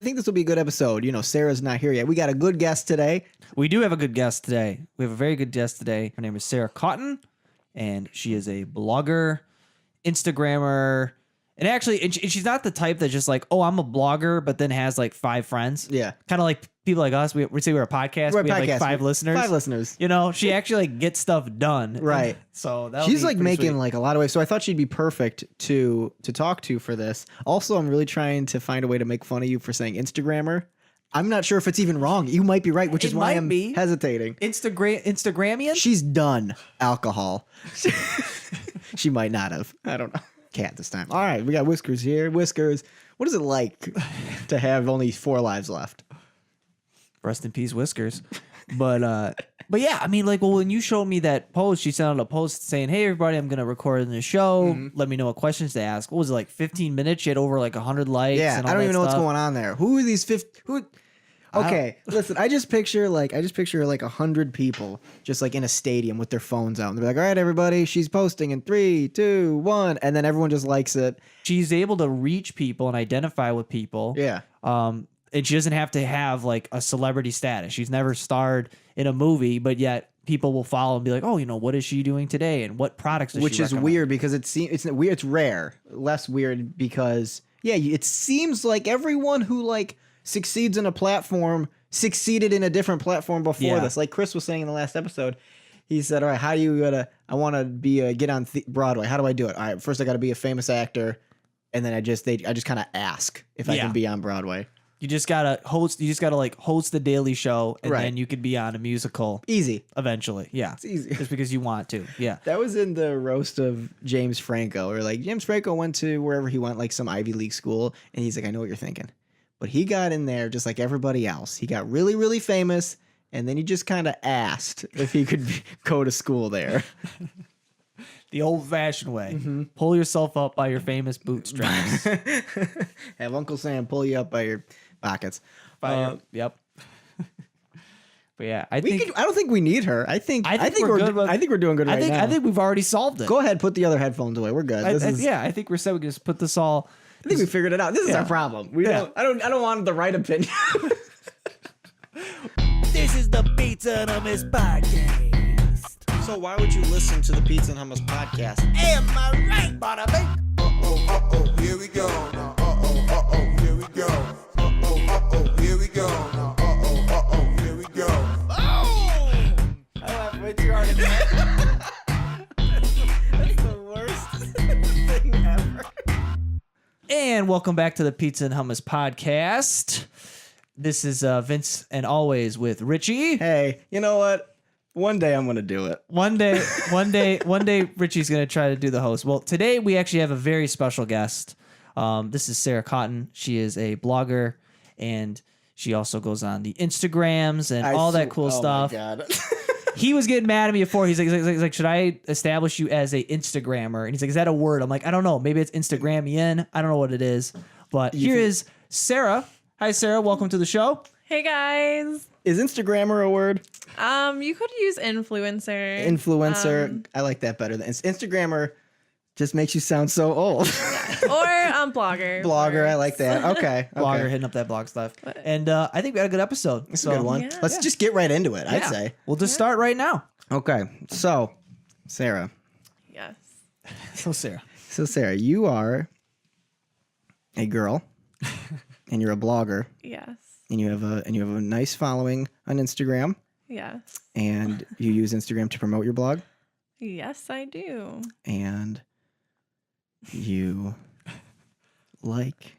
I think this will be a good episode. You know, Sarah's not here yet. We got a good guest today. We do have a good guest today. We have a very good guest today. Her name is Sara Kauten, and she is a blogger, Instagrammer, and actually, and she's not the type that just like, oh, I'm a blogger, but then has like 5 friends. Yeah. Kind of like people like us. We say we're a podcast. We have like 5 listeners. 5 listeners. You know, she actually like gets stuff done. Right. So she's like making like a lot of waves. So I thought she'd be perfect to talk to for this. Also, I'm really trying to find a way to make fun of you for saying Instagrammer. I'm not sure if it's even wrong. You might be right, which is why I'm hesitating. Instagramian? She's done alcohol. She might not have. I don't know. Can't this time. All right, we got Whiskers here. Whiskers, what is it like to have only 4 lives left? Rest in peace, Whiskers. But yeah, I mean, like, well, when you showed me that post, she sent out a post saying, "Hey, everybody, I'm gonna record in the show. Let me know what questions to ask." What was it, like 15 minutes? She had over like 100 likes. Yeah, and all I don't even know stuff. what's going on there. Who are these 50? Who? Okay, listen. I just picture like 100 people just like in a stadium with their phones out, and they're like, "All right, everybody, she's posting in 3, 2, 1," and then everyone just likes it. She's able to reach people and identify with people. Yeah. And she doesn't have to have like a celebrity status. She's never starred in a movie, but yet people will follow and be like, "Oh, you know, what is she doing today, and what products does Which she is recommend?" weird because it's weird. It's rare. Less weird because it seems like everyone who like succeeds in a platform succeeded in a different platform before this. Like Chris was saying in the last episode, he said, "All right, how do you I want to be get on Broadway. How do I do it? All right, first I got to be a famous actor, and then I just kind of ask if I can be on Broadway." You just gotta host. You just gotta like host the Daily Show, and then you could be on a musical. Easy. Eventually, yeah. It's easy. Just because you want to, yeah. That was in the roast of James Franco, or like James Franco went to wherever he went, like some Ivy League school, and he's like, "I know what you're thinking," but he got in there just like everybody else. He got really, really famous, and then he just kind of asked if he could go to school there. The old-fashioned way. Pull yourself up by your famous bootstraps. Have Uncle Sam pull you up by your pockets. Yep. But yeah, I don't think we need her. I think we're good. I think we're doing good right now. I think we've already solved it. Go ahead, put the other headphones away. We're good. I think we're said we can just put this all. I think we figured it out. This is our problem. I don't want the right opinion. This is the Pizza and Hummus podcast. So why would you listen to the Pizza and Hummus podcast? Am I right, bada bing? Here we go. Now, here we go. Here we go. Now, here we go. Oh! I laughed way too hard at that. That's the worst thing ever. And welcome back to the Pizza and Hummus podcast. This is Vince and always with Richie. Hey, you know what? One day I'm gonna do it. One day, Richie's gonna try to do the host. Well, today we actually have a very special guest. This is Sara Kauten. She is a blogger, and she also goes on the Instagrams and all that cool stuff. Oh my God. He was getting mad at me before. He's like, should I establish you as a Instagrammer? And he's like, is that a word? I'm like, I don't know. Maybe it's Instagramian. I don't know what it is. But here is Sara. Hi, Sara. Welcome to the show. Hey guys. Is Instagrammer a word? You could use influencer. Influencer. I like that better than Instagrammer. Just makes you sound so old. Or blogger. Blogger. I like that. Okay. Blogger hitting up that blog stuff. And I think we had a good episode. It's a good one. Yeah. Let's just get right into it, I'd say. We'll just start right now. Okay. So, Sara. Yes. So, Sara, you are a girl and you're a blogger. Yes. And you have a nice following on Instagram. Yes. And you use Instagram to promote your blog. Yes, I do. And you like.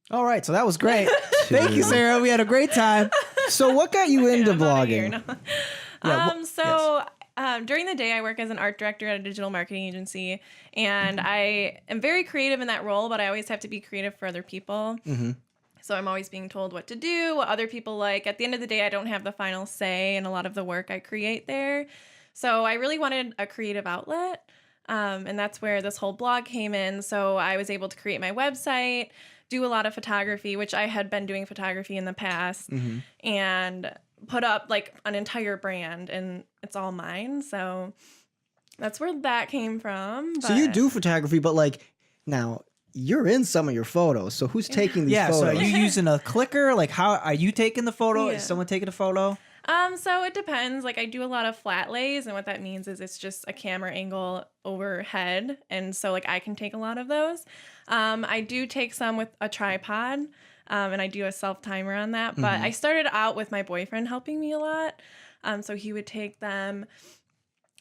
All right, so that was great. Thank you, Sara. We had a great time. So what got you into I'm outta here blogging? now. During the day, I work as an art director at a digital marketing agency, and I am very creative in that role, but I always have to be creative for other people. Mm-hmm. So I'm always being told what to do, what other people like. At the end of the day, I don't have the final say in a lot of the work I create there. So I really wanted a creative outlet, and that's where this whole blog came in. So I was able to create my website, do a lot of photography, which I had been doing photography in the past, and put up like an entire brand, and it's all mine. So that's where that came from. So you do photography, but like now you're in some of your photos. So who's taking these Yeah. So photos? are you using a clicker? Like, how are you taking the photo? Yeah. Is someone taking a photo? So it depends. Like I do a lot of flat lays, and what that means is it's just a camera angle overhead, and so like I can take a lot of those. I do take some with a tripod, and I do a self timer on that. But I started out with my boyfriend helping me a lot, so he would take them.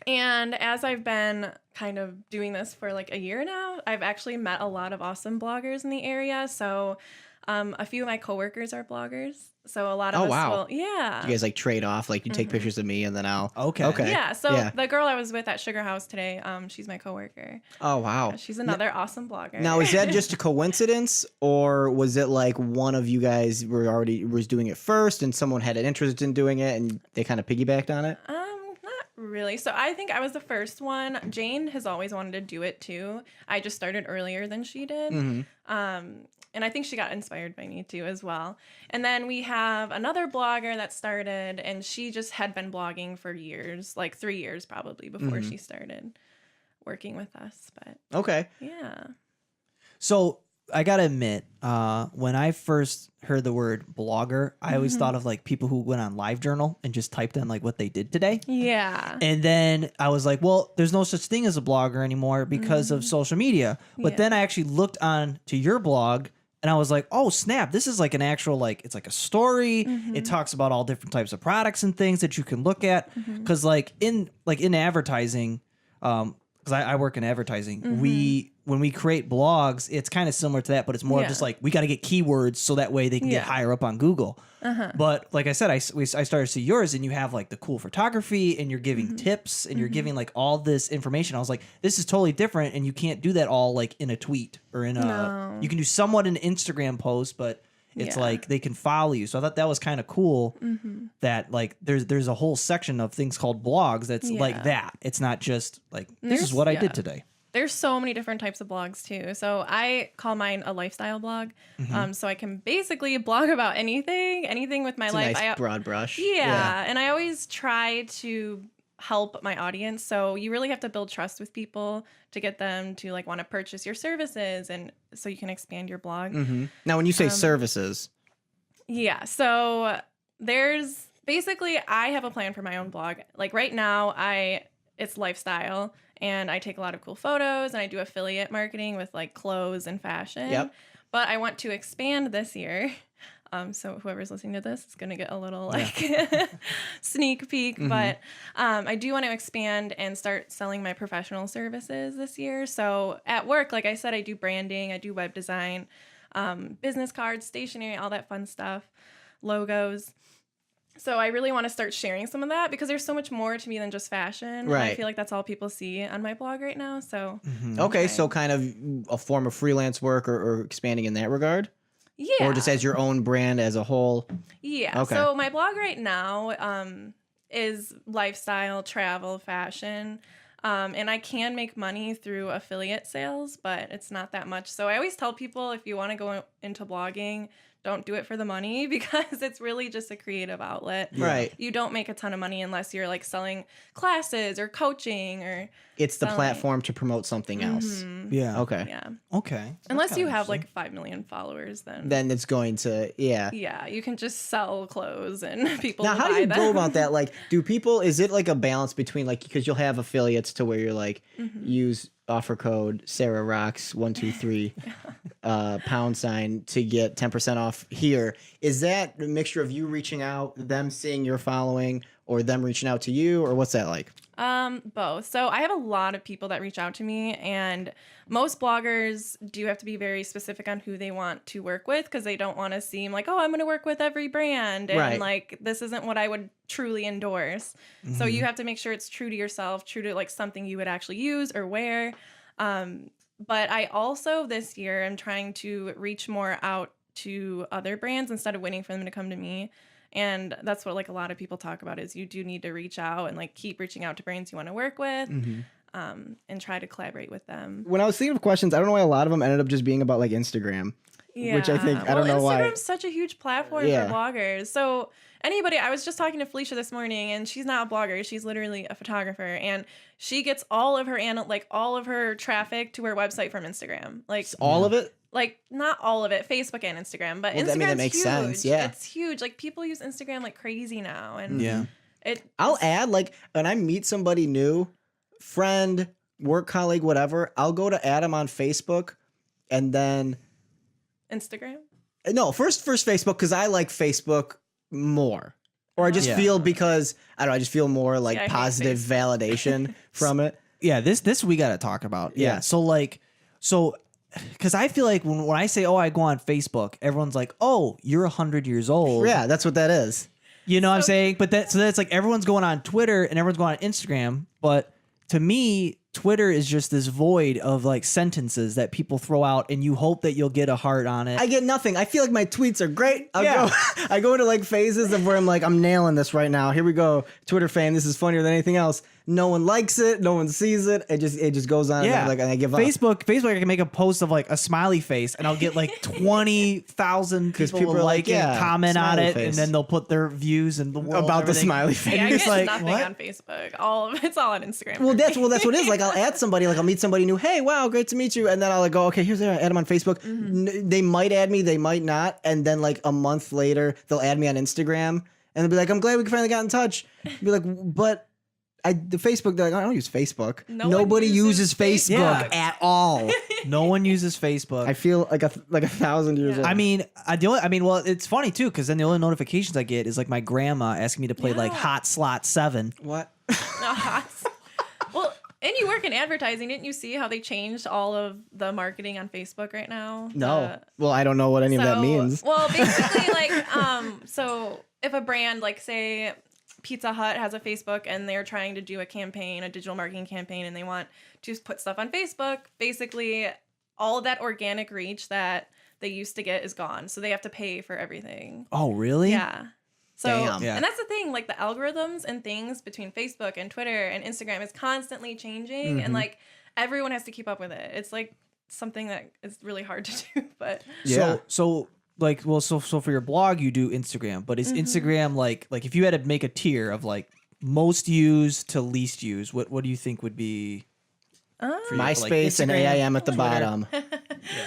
And as I've been kind of doing this for like a year now, I've actually met a lot of awesome bloggers in the area. So a few of my coworkers are bloggers. So a lot of us will, yeah. You guys like trade off, like you take pictures of me and then I'll. Okay. Yeah. So the girl I was with at Sugar House today, she's my coworker. Oh wow. She's another awesome blogger. Now is that just a coincidence, or was it like one of you guys was doing it first and someone had an interest in doing it and they kind of piggybacked on it? Not really. So I think I was the first one. Jane has always wanted to do it too. I just started earlier than she did. And I think she got inspired by me too as well. And then we have another blogger that started, and she just had been blogging for years, like 3 years probably before she started working with us. But Okay. yeah. So I gotta admit, when I first heard the word blogger, I always thought of like people who went on LiveJournal and just typed in like what they did today. Yeah. And then I was like, well, there's no such thing as a blogger anymore because of social media. But then I actually looked on to your blog and I was like, oh snap, this is like an actual, like, it's like a story. It talks about all different types of products and things that you can look at. Cause like in advertising, because I work in advertising, when we create blogs, it's kind of similar to that, but it's more of just like, we got to get keywords so that way they can get higher up on Google. But like I said, I started to see yours and you have like the cool photography and you're giving tips and you're giving like all this information. I was like, this is totally different. And you can't do that all like in a tweet or in you can do somewhat in an Instagram post, but it's like they can follow you. So I thought that was kind of cool that like there's a whole section of things called blogs that's like that. It's not just like, this is what I did today. There's so many different types of blogs too. So I call mine a lifestyle blog. So I can basically blog about anything with my It's life. a nice broad brush. Yeah. And I always try to help my audience. So you really have to build trust with people to get them to like want to purchase your services, and so you can expand your blog. Now, when you say services, Yeah. So there's basically, I have a plan for my own blog. Like right now, it's lifestyle, and I take a lot of cool photos, and I do affiliate marketing with like clothes and fashion. Yep. But I want to expand this year. So whoever's listening to this is going to get a little like sneak peek. But I do want to expand and start selling my professional services this year. So at work, like I said, I do branding, I do web design, business cards, stationery, all that fun stuff, logos. So I really want to start sharing some of that because there's so much more to me than just fashion. Right. And I feel like that's all people see on my blog right now. So okay, so kind of a form of freelance work or expanding in that regard? yeah. Or just as your own brand as a whole? Yeah. Okay. So my blog right now is lifestyle, travel, fashion. And I can make money through affiliate sales, but it's not that much. So I always tell people, if you want to go into blogging, don't do it for the money because it's really just a creative outlet. Right. You don't make a ton of money unless you're like selling classes or coaching or It's the selling. platform to promote something else. Yeah. Okay. Yeah. Okay. Unless That's you kinda have interesting. like 5 million followers, then Then it's going to, yeah. yeah, you can just sell clothes and people Now, will how do buy you them. go about that? Like, is it like a balance between like, because you'll have affiliates to where you're like, use offer code Sarah Rocks 123 # to get 10% off here. Is that a mixture of you reaching out, them seeing your following, or them reaching out to you, or what's that like? Both. So I have a lot of people that reach out to me, and most bloggers do have to be very specific on who they want to work with because they don't want to seem like, oh, I'm going to work with every brand. And Right. like, this isn't what I would truly endorse. So you have to make sure it's true to yourself, true to like something you would actually use or wear. But I also this year am trying to reach more out to other brands instead of waiting for them to come to me. And that's what like a lot of people talk about is you do need to reach out and like keep reaching out to brands you want to work with and try to collaborate with them. When I was thinking of questions, I don't know why a lot of them ended up just being about like Instagram. which I think I don't know why. Instagram's such a huge platform for bloggers. So anybody, I was just talking to Felicia this morning, and she's not a blogger. She's literally a photographer, and she gets all of her traffic to her website from Instagram. Like all of it. Like not all of it, Facebook and Instagram, but Instagram's that makes huge. sense. Yeah, it's huge. Like people use Instagram like crazy now, and I'll add like when I meet somebody new, friend, work colleague, whatever. I'll go to add them on Facebook, and then Instagram. No, first Facebook because I like Facebook more, or I just feel because I don't know. I just feel more like positive validation from it. Yeah, this we got to talk about. Yeah, so. Because I feel like when I say, I go on Facebook, everyone's like, you're 100 years old. Yeah, that's what that is. You know what I'm saying? But that's like everyone's going on Twitter and everyone's going on Instagram. But to me, Twitter is just this void of like sentences that people throw out and you hope that you'll get a heart on it. I get nothing. I feel like my tweets are great. I go into like phases of where I'm like, I'm nailing this right now. Here we go. Twitter fame. This is funnier than anything else. No one likes it. No one sees it. It just goes on. Yeah. And I give up. Facebook, I can make a post of like a smiley face and I'll get like 20,000 people will like it, comment on it, and then they'll put their views and the world about the smiley face. Yeah, I just get like, nothing what? on Facebook. It's all on Instagram. Well, that's what it is. Like I'll add somebody, like I'll meet somebody new. Hey, wow, great to meet you. And then I'll like go, okay, here's there. I add them on Facebook. They might add me, they might not. And then like a month later, they'll add me on Instagram, and they'll be like, I'm glad we finally got in touch. Be like, but. The Facebook, they're like, I don't use Facebook. Nobody uses Facebook at all. No one uses Facebook. I feel like a 1,000 years old. I mean, well, it's funny too because then the only notifications I get is like my grandma asking me to play like Hot Slot 7. What? Well, and you work in advertising. Didn't you see how they changed all of the marketing on Facebook right now? No. Well, I don't know what any of that means. Well, basically, like, so if a brand, like, say, Pizza Hut has a Facebook and they're trying to do a campaign, a digital marketing campaign, and they want to put stuff on Facebook, basically all of that organic reach that they used to get is gone. So they have to pay for everything. Oh, really? Yeah. So, Damn. And that's the thing, like the algorithms and things between Facebook and Twitter and Instagram is constantly changing, and like everyone has to keep up with it. It's like something that is really hard to do, but So for your blog you do Instagram, but is Instagram like if you had to make a tier of like most used to least used, what do you think would be for you? MySpace and AIM at the bottom.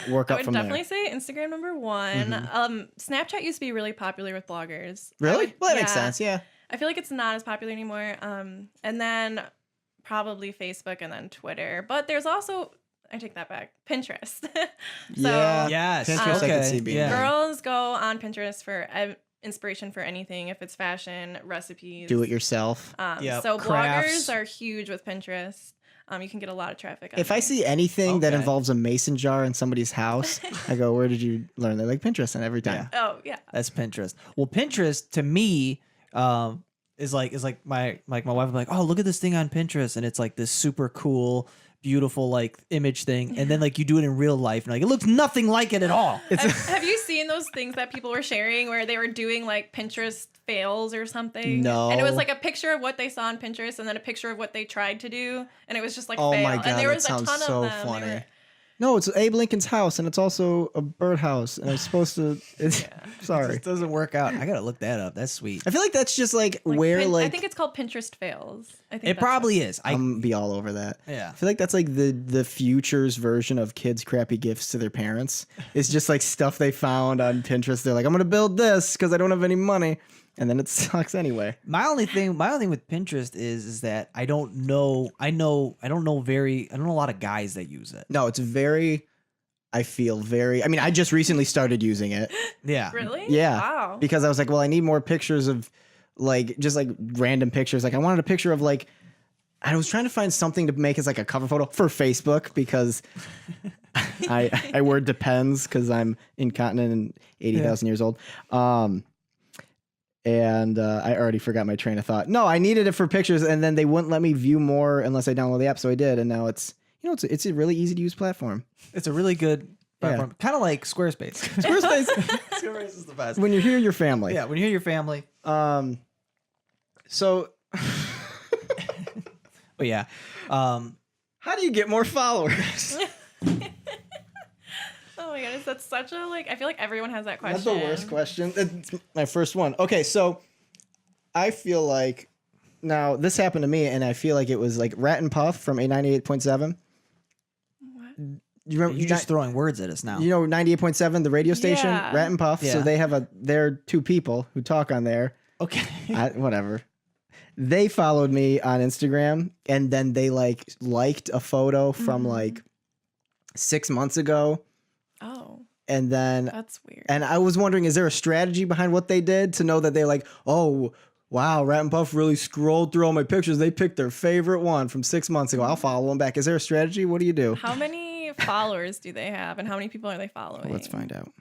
Work I up would from definitely there. say Instagram number one. Snapchat used to be really popular with bloggers. Really? Well, that makes sense. Yeah. I feel like it's not as popular anymore. And then probably Facebook and then Twitter. But there's also, I take that back, Pinterest. Yeah. Yes. Pinterest I could see being there. Girls go on Pinterest for inspiration for anything. If it's fashion, recipes. Do it yourself. So crafts. bloggers are huge with Pinterest. You can get a lot of traffic. If I see anything that involves a mason jar in somebody's house, I go, where did you learn? They're like Pinterest, and every time. Oh yeah. That's Pinterest. Well, Pinterest to me is like my wife will be like, oh, look at this thing on Pinterest, and it's like this super cool, beautiful like image thing, and then like you do it in real life, and like it looks nothing like it at all. Have you seen those things that people were sharing where they were doing like Pinterest fails or something? No. And it was like a picture of what they saw on Pinterest and then a picture of what they tried to do, and it was just like Oh fail. my God, and there that was a sounds ton so of them. They funny. were- No, it's Abe Lincoln's house, and it's also a birdhouse, and it's supposed to. It's, Sorry. It doesn't work out. I gotta look that up. That's sweet. I feel like that's just like where I like think it's called Pinterest fails. I think It probably is. I'm be all over that. Yeah. I feel like that's like the future's version of kids' crappy gifts to their parents. It's just like stuff they found on Pinterest. They're like, I'm gonna build this because I don't have any money, and then it sucks anyway. My only thing with Pinterest is that I don't know a lot of guys that use it. No, it's very. I feel very. I mean, I just recently started using it. Yeah. Really? Yeah. Wow. Because I was like, well, I need more pictures of like just like random pictures. Like I wanted a picture of like I was trying to find something to make as like a cover photo for Facebook because I word depends because I'm incontinent and 80,000 years old. And I already forgot my train of thought. No, I needed it for pictures, and then they wouldn't let me view more unless I download the app, so I did, and now it's it's a really easy to use platform. It's a really good platform. Kind of like Squarespace. Squarespace. Squarespace is the best. When you're here, your family. Yeah, when you're your family. So But yeah. how do you get more followers? Oh Oh my goodness, that's such a I feel like everyone has that question. That's the worst question. It's my first one. Okay, so I feel like now this happened to me, and I feel like it was like Rat and Puff from a 98.7. What? You remember? You're just throwing words at us now. You know 98.7, the radio station, Yeah. Rat and Puff. So Yeah. they're two people who talk on there. Okay. Whatever. They followed me on Instagram, and then they liked a photo from 6 months ago, Oh, and then that's weird. and I was wondering, is there a strategy behind what they did to know that they're like, oh wow, Rat and Puff really scrolled through all my pictures. They picked their favorite one from 6 months ago. I'll follow them back. Is there a strategy? What do you do? How many followers do they have, and how many people are they following? Let's find out.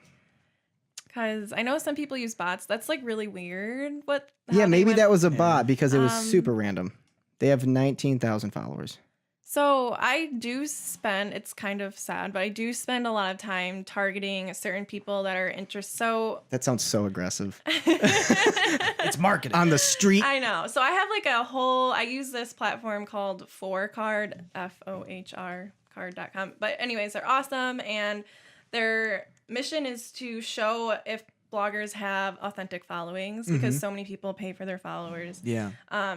Because I know some people use bots. That's really weird. How Yeah, they maybe went- that was a bot because it was Um, super random. They have 19,000 followers. So I do spend, it's kind of sad, but I do spend a lot of time targeting certain people that are interested. So That sounds so aggressive. It's marketing. On the street. I know. So I have I use this platform called 4Card, FOHR, card.com. But anyways, they're awesome. And their mission is to show if bloggers have authentic followings because so many people pay for their followers. Yeah.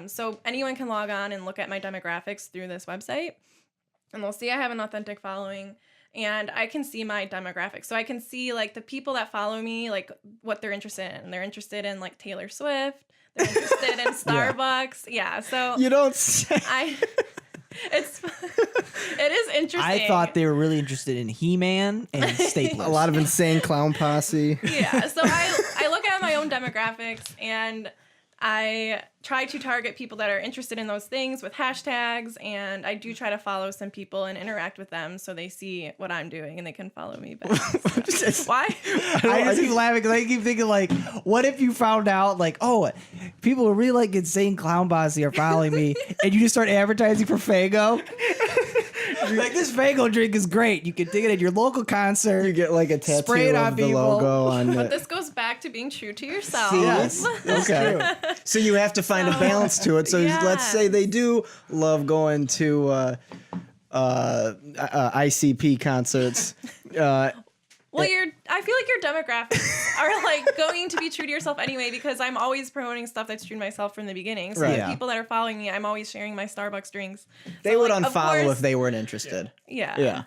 So anyone can log on and look at my demographics through this website, and they'll see I have an authentic following, and I can see my demographics. So I can see the people that follow me, what they're interested in. They're interested in Taylor Swift. They're interested in Starbucks. Yeah. So You don't say. it is interesting. I thought they were really interested in He-Man and Staplers. A lot of insane clown posse. Yeah. So I look at my own demographics, and I try to target people that are interested in those things with hashtags, and I do try to follow some people and interact with them so they see what I'm doing and they can follow me back. So. Why? I just keep laughing because I keep thinking what if you found out oh, people who really like insane clown posse are following me, and you just start advertising for Faygo? This Faygo drink is great. You can dig it at your local concert. You get a tattoo Spray it on of the people. logo on But it. this goes back to being true to yourself. See? Yes. Okay. So you have to find a balance to it. So let's say they do love going to ICP concerts. Well, I feel like your demographics are going to be true to yourself anyway, because I'm always promoting stuff that's true to myself from the beginning. So Right. the Yeah. people that are following me, I'm always sharing my Starbucks drinks. They So, would of unfollow course- if they weren't interested. Yeah.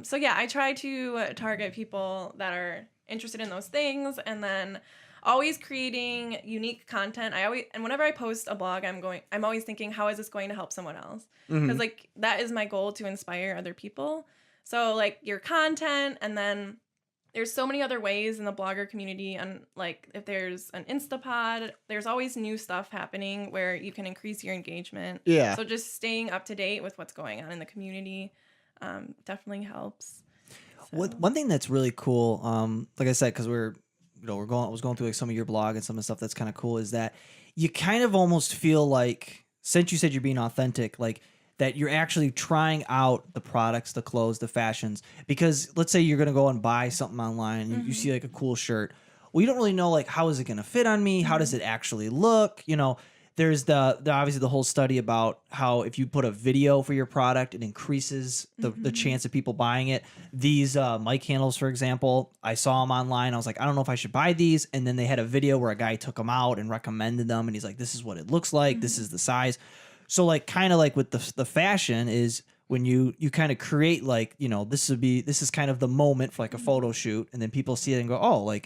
So yeah, I try to target people that are interested in those things, and then always creating unique content. And whenever I post a blog, I'm always thinking, how is this going to help someone else? Because that is my goal, to inspire other people. So your content, and then there's so many other ways in the blogger community, and if there's an Instapod, there's always new stuff happening where you can increase your engagement. Yeah. So just staying up to date with what's going on in the community definitely helps. So. One thing that's really cool, like I said, because I was going through some of your blog and some of the stuff that's kind of cool, is that you kind of almost feel like, since you said you're being authentic, that you're actually trying out the products, the clothes, the fashions. Because let's say you're going to go and buy something online, and you see a cool shirt. Well, you don't really know how is it going to fit on me? How does it actually look? There's the obviously the whole study about how if you put a video for your product, it increases the chance of people buying it. These mic handles, for example, I saw them online. I was like, I don't know if I should buy these. And then they had a video where a guy took them out and recommended them. And he's like, this is what it looks like. This is the size. So kind of with the fashion is when you kind of create this is kind of the moment for a photo shoot. And then people see it and go, oh,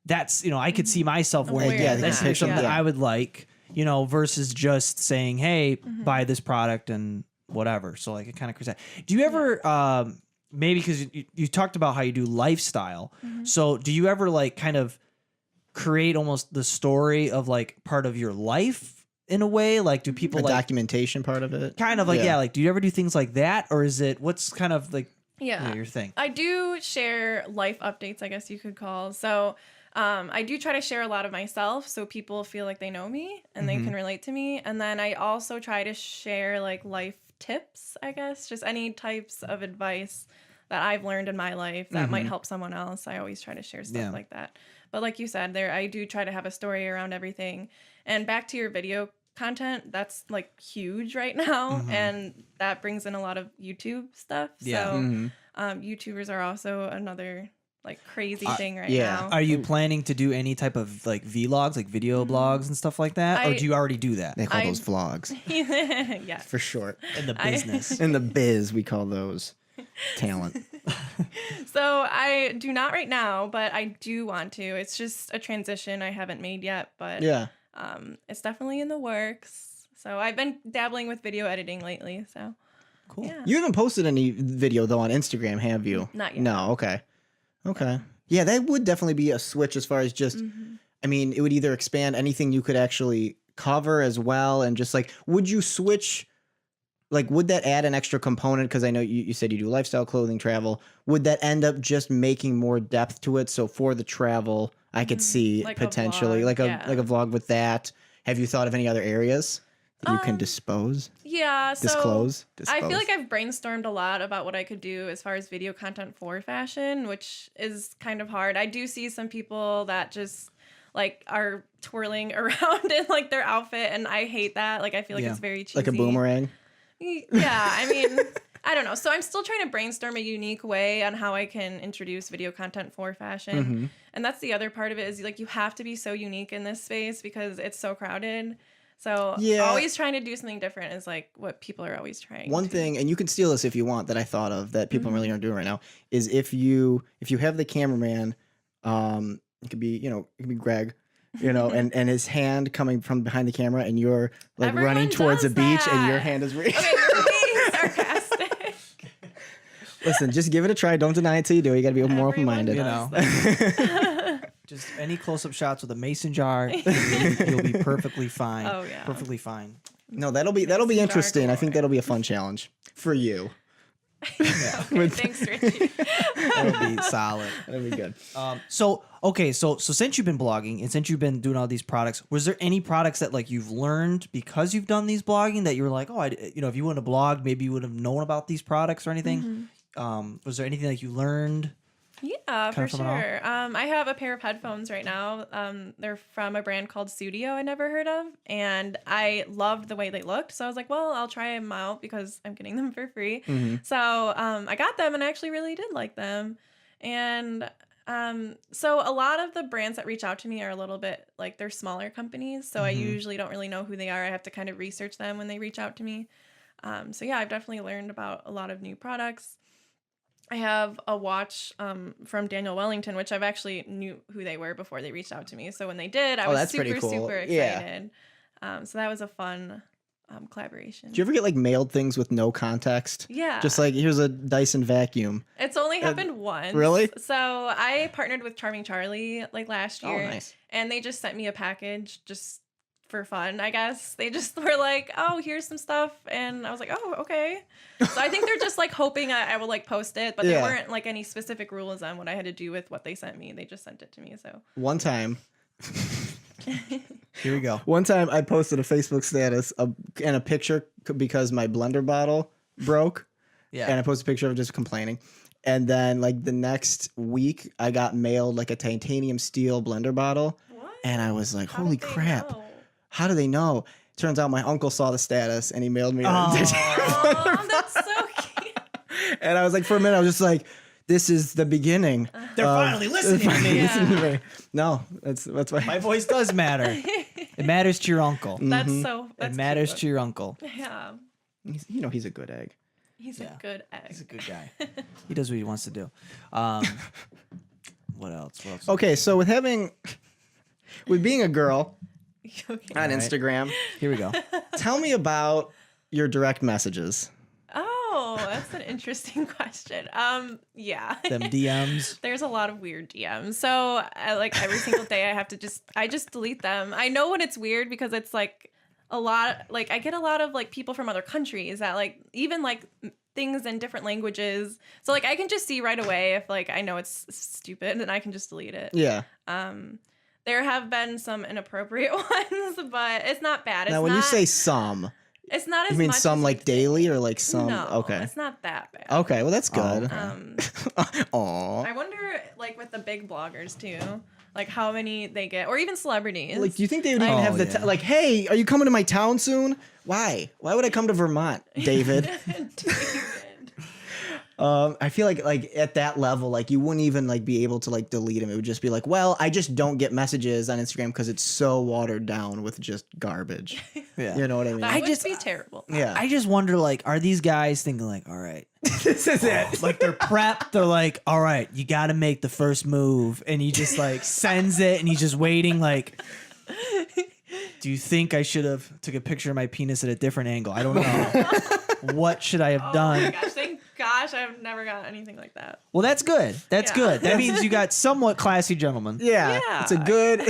that's, I could see myself wearing wearing that. That's that, something that yeah. I would like. Versus just saying, hey, buy this product and whatever. So it kind of creates that. Do you ever, maybe because you talked about how you do lifestyle. So do you ever kind of create almost the story of part of your life in a way? Do people The documentation part of it. kind of do you ever do things like that? Or is it, what's kind of Yeah. your thing? I do share life updates, I guess you could call. So I do try to share a lot of myself so people feel like they know me and they can relate to me. And then I also try to share life tips, I guess, just any types of advice that I've learned in my life that might help someone else. I always try to share stuff like that. But like you said, I do try to have a story around everything. And back to your video content, that's huge right now. And that brings in a lot of YouTube stuff. Yeah. So YouTubers are also another like crazy thing right yeah. now. Are you planning to do any type of like vlogs, like video blogs and stuff like that, or I- do you already do that They call I- those vlogs Yes. for short. in the business? In the biz, we call those talent. So I do not right now, but I do want to. It's just a transition I haven't made yet, but Yeah. it's definitely in the works. So I've been dabbling with video editing lately. So Cool. yeah. You haven't posted any video though on Instagram, have you? Not yet. No. Okay. Okay. Yeah, that would definitely be a switch as far as just. I mean, it would either expand anything you could actually cover as well, and just like, would you switch? Like, would that add an extra component? Because I know you said you do lifestyle, clothing, travel. Would that end up just making more depth to it? So for the travel, I could see Like a potentially vlog, like a yeah. like a vlog with that. Have you thought of any other areas that you can Yeah, so disclose? I feel like I've brainstormed a lot about what I could do as far as video content for fashion, which is kind of hard. I do see some people that just like are twirling around in like their outfit, and I hate that. Like I feel like Yeah. it's very cheesy. like a boomerang. Yeah, I mean, I don't know. So I'm still trying to brainstorm a unique way on how I can introduce video content for fashion. And that's the other part of it is like you have to be so unique in this space because it's so crowded. So Yeah. always trying to do something different is like what people are always trying. One to. thing, and you can steal this if you want, that I thought of that people really aren't doing right now, is if you have the cameraman, it could be Greg, and his hand coming from behind the camera, and you're like Everyone running towards the does beach, and your that. hand is reaching. Okay, you're being sarcastic. Listen, just give it a try. Don't deny it till you do. You got to be more Everyone open-minded. does Just any close-up shots with a mason jar, you'll be perfectly fine. Oh, yeah. Perfectly fine. No, that'll be jar interesting. I think galore. that'll be a fun challenge for you. Okay, thanks, Richie. That'll be solid. That'll be good. So since you've been blogging and since you've been doing all these products, was there any products that like you've learned because you've done these blogging that you were like, oh, if you wouldn't have blogged, maybe you would have known about these products or anything? Was there anything that you learned? Yeah, for Kind of from it all? sure. I have a pair of headphones right now. They're from a brand called Studio I never heard of, and I loved the way they looked. So I was like, well, I'll try them out because I'm getting them for free. So I got them, and I actually really did like them. And so a lot of the brands that reach out to me are a little bit like they're smaller companies. So I usually don't really know who they are. I have to kind of research them when they reach out to me. So yeah, I've definitely learned about a lot of new products. I have a watch from Daniel Wellington, which I've actually knew who they were before they reached out to me. So when they did, I was that's pretty super, cool. super Yeah. excited. So that was a fun collaboration. Do you ever get like mailed things with no context? Yeah. Just like, here's a Dyson vacuum. It's only happened once. Really? So I partnered with Charming Charlie like last Oh, year. nice. And they just sent me a package just for fun, I guess. They just were like, oh, here's some stuff. And I was like, oh, okay. So I think they're just like hoping I will like post it, but Yeah. there weren't like any specific rules on what I had to do with what they sent me. They just sent it to me. So One time Here we go. I posted a Facebook status and a picture because my blender bottle broke. Yeah. And I posted a picture of just complaining. And then like the next week I got mailed like a titanium steel blender bottle. what? And I was like, How holy did they crap. know? How do they know? Turns out my uncle saw the status and he mailed me a Oh. Oh, that's so cute. And I was like, for a minute, I was just like, this is the beginning. They're finally listening to me. Listening to me. No, that's why. My voice does matter. It matters to your uncle. That's so. That's It matters cute. to your uncle. Yeah, He's a good egg. he's Yeah. a good egg. He's a good guy. He does what he wants to do. What else? Okay, so with being a girl Okay. on right. Instagram, Here we go. tell me about your direct messages. Oh, that's an interesting question. Yeah. Them DMs. There's a lot of weird DMs. So like every single day I just delete them. I know when it's weird because it's like a lot, like I get a lot of like people from other countries that like even like things in different languages. So like I can just see right away if like I know it's stupid and I can just delete it. Yeah. There have been some inappropriate ones, but it's not bad. It's Now, when not, you say some, it's not as you mean much some as like daily or like some? No, Okay. it's not that bad. Okay, well that's good. Um, Aw. I wonder, like, with the big bloggers, too, like, how many they get, or even celebrities. Like, do you think they would even Oh, have the yeah. like? Hey, are you coming to my town soon? Why? Why would I come to Vermont, David? David. I feel like at that level, like you wouldn't even like be able to like delete them. It would just be like, well, I just don't get messages on Instagram because it's so watered down with just garbage. Yeah. You know what I mean? That would just- be terrible. Yeah. I just wonder, like, are these guys thinking like, all right, This is it. like they're prepped. They're like, all right, you got to make the first move, and he just like sends it, and he's just waiting. Like, do you think I should have took a picture of my penis at a different angle? I don't know. What should I have Oh my done? gosh, thank gosh, I've never got anything like that. Well, that's good. That's Yeah. good. That means you got somewhat classy gentlemen. Yeah. Yeah. It's a good.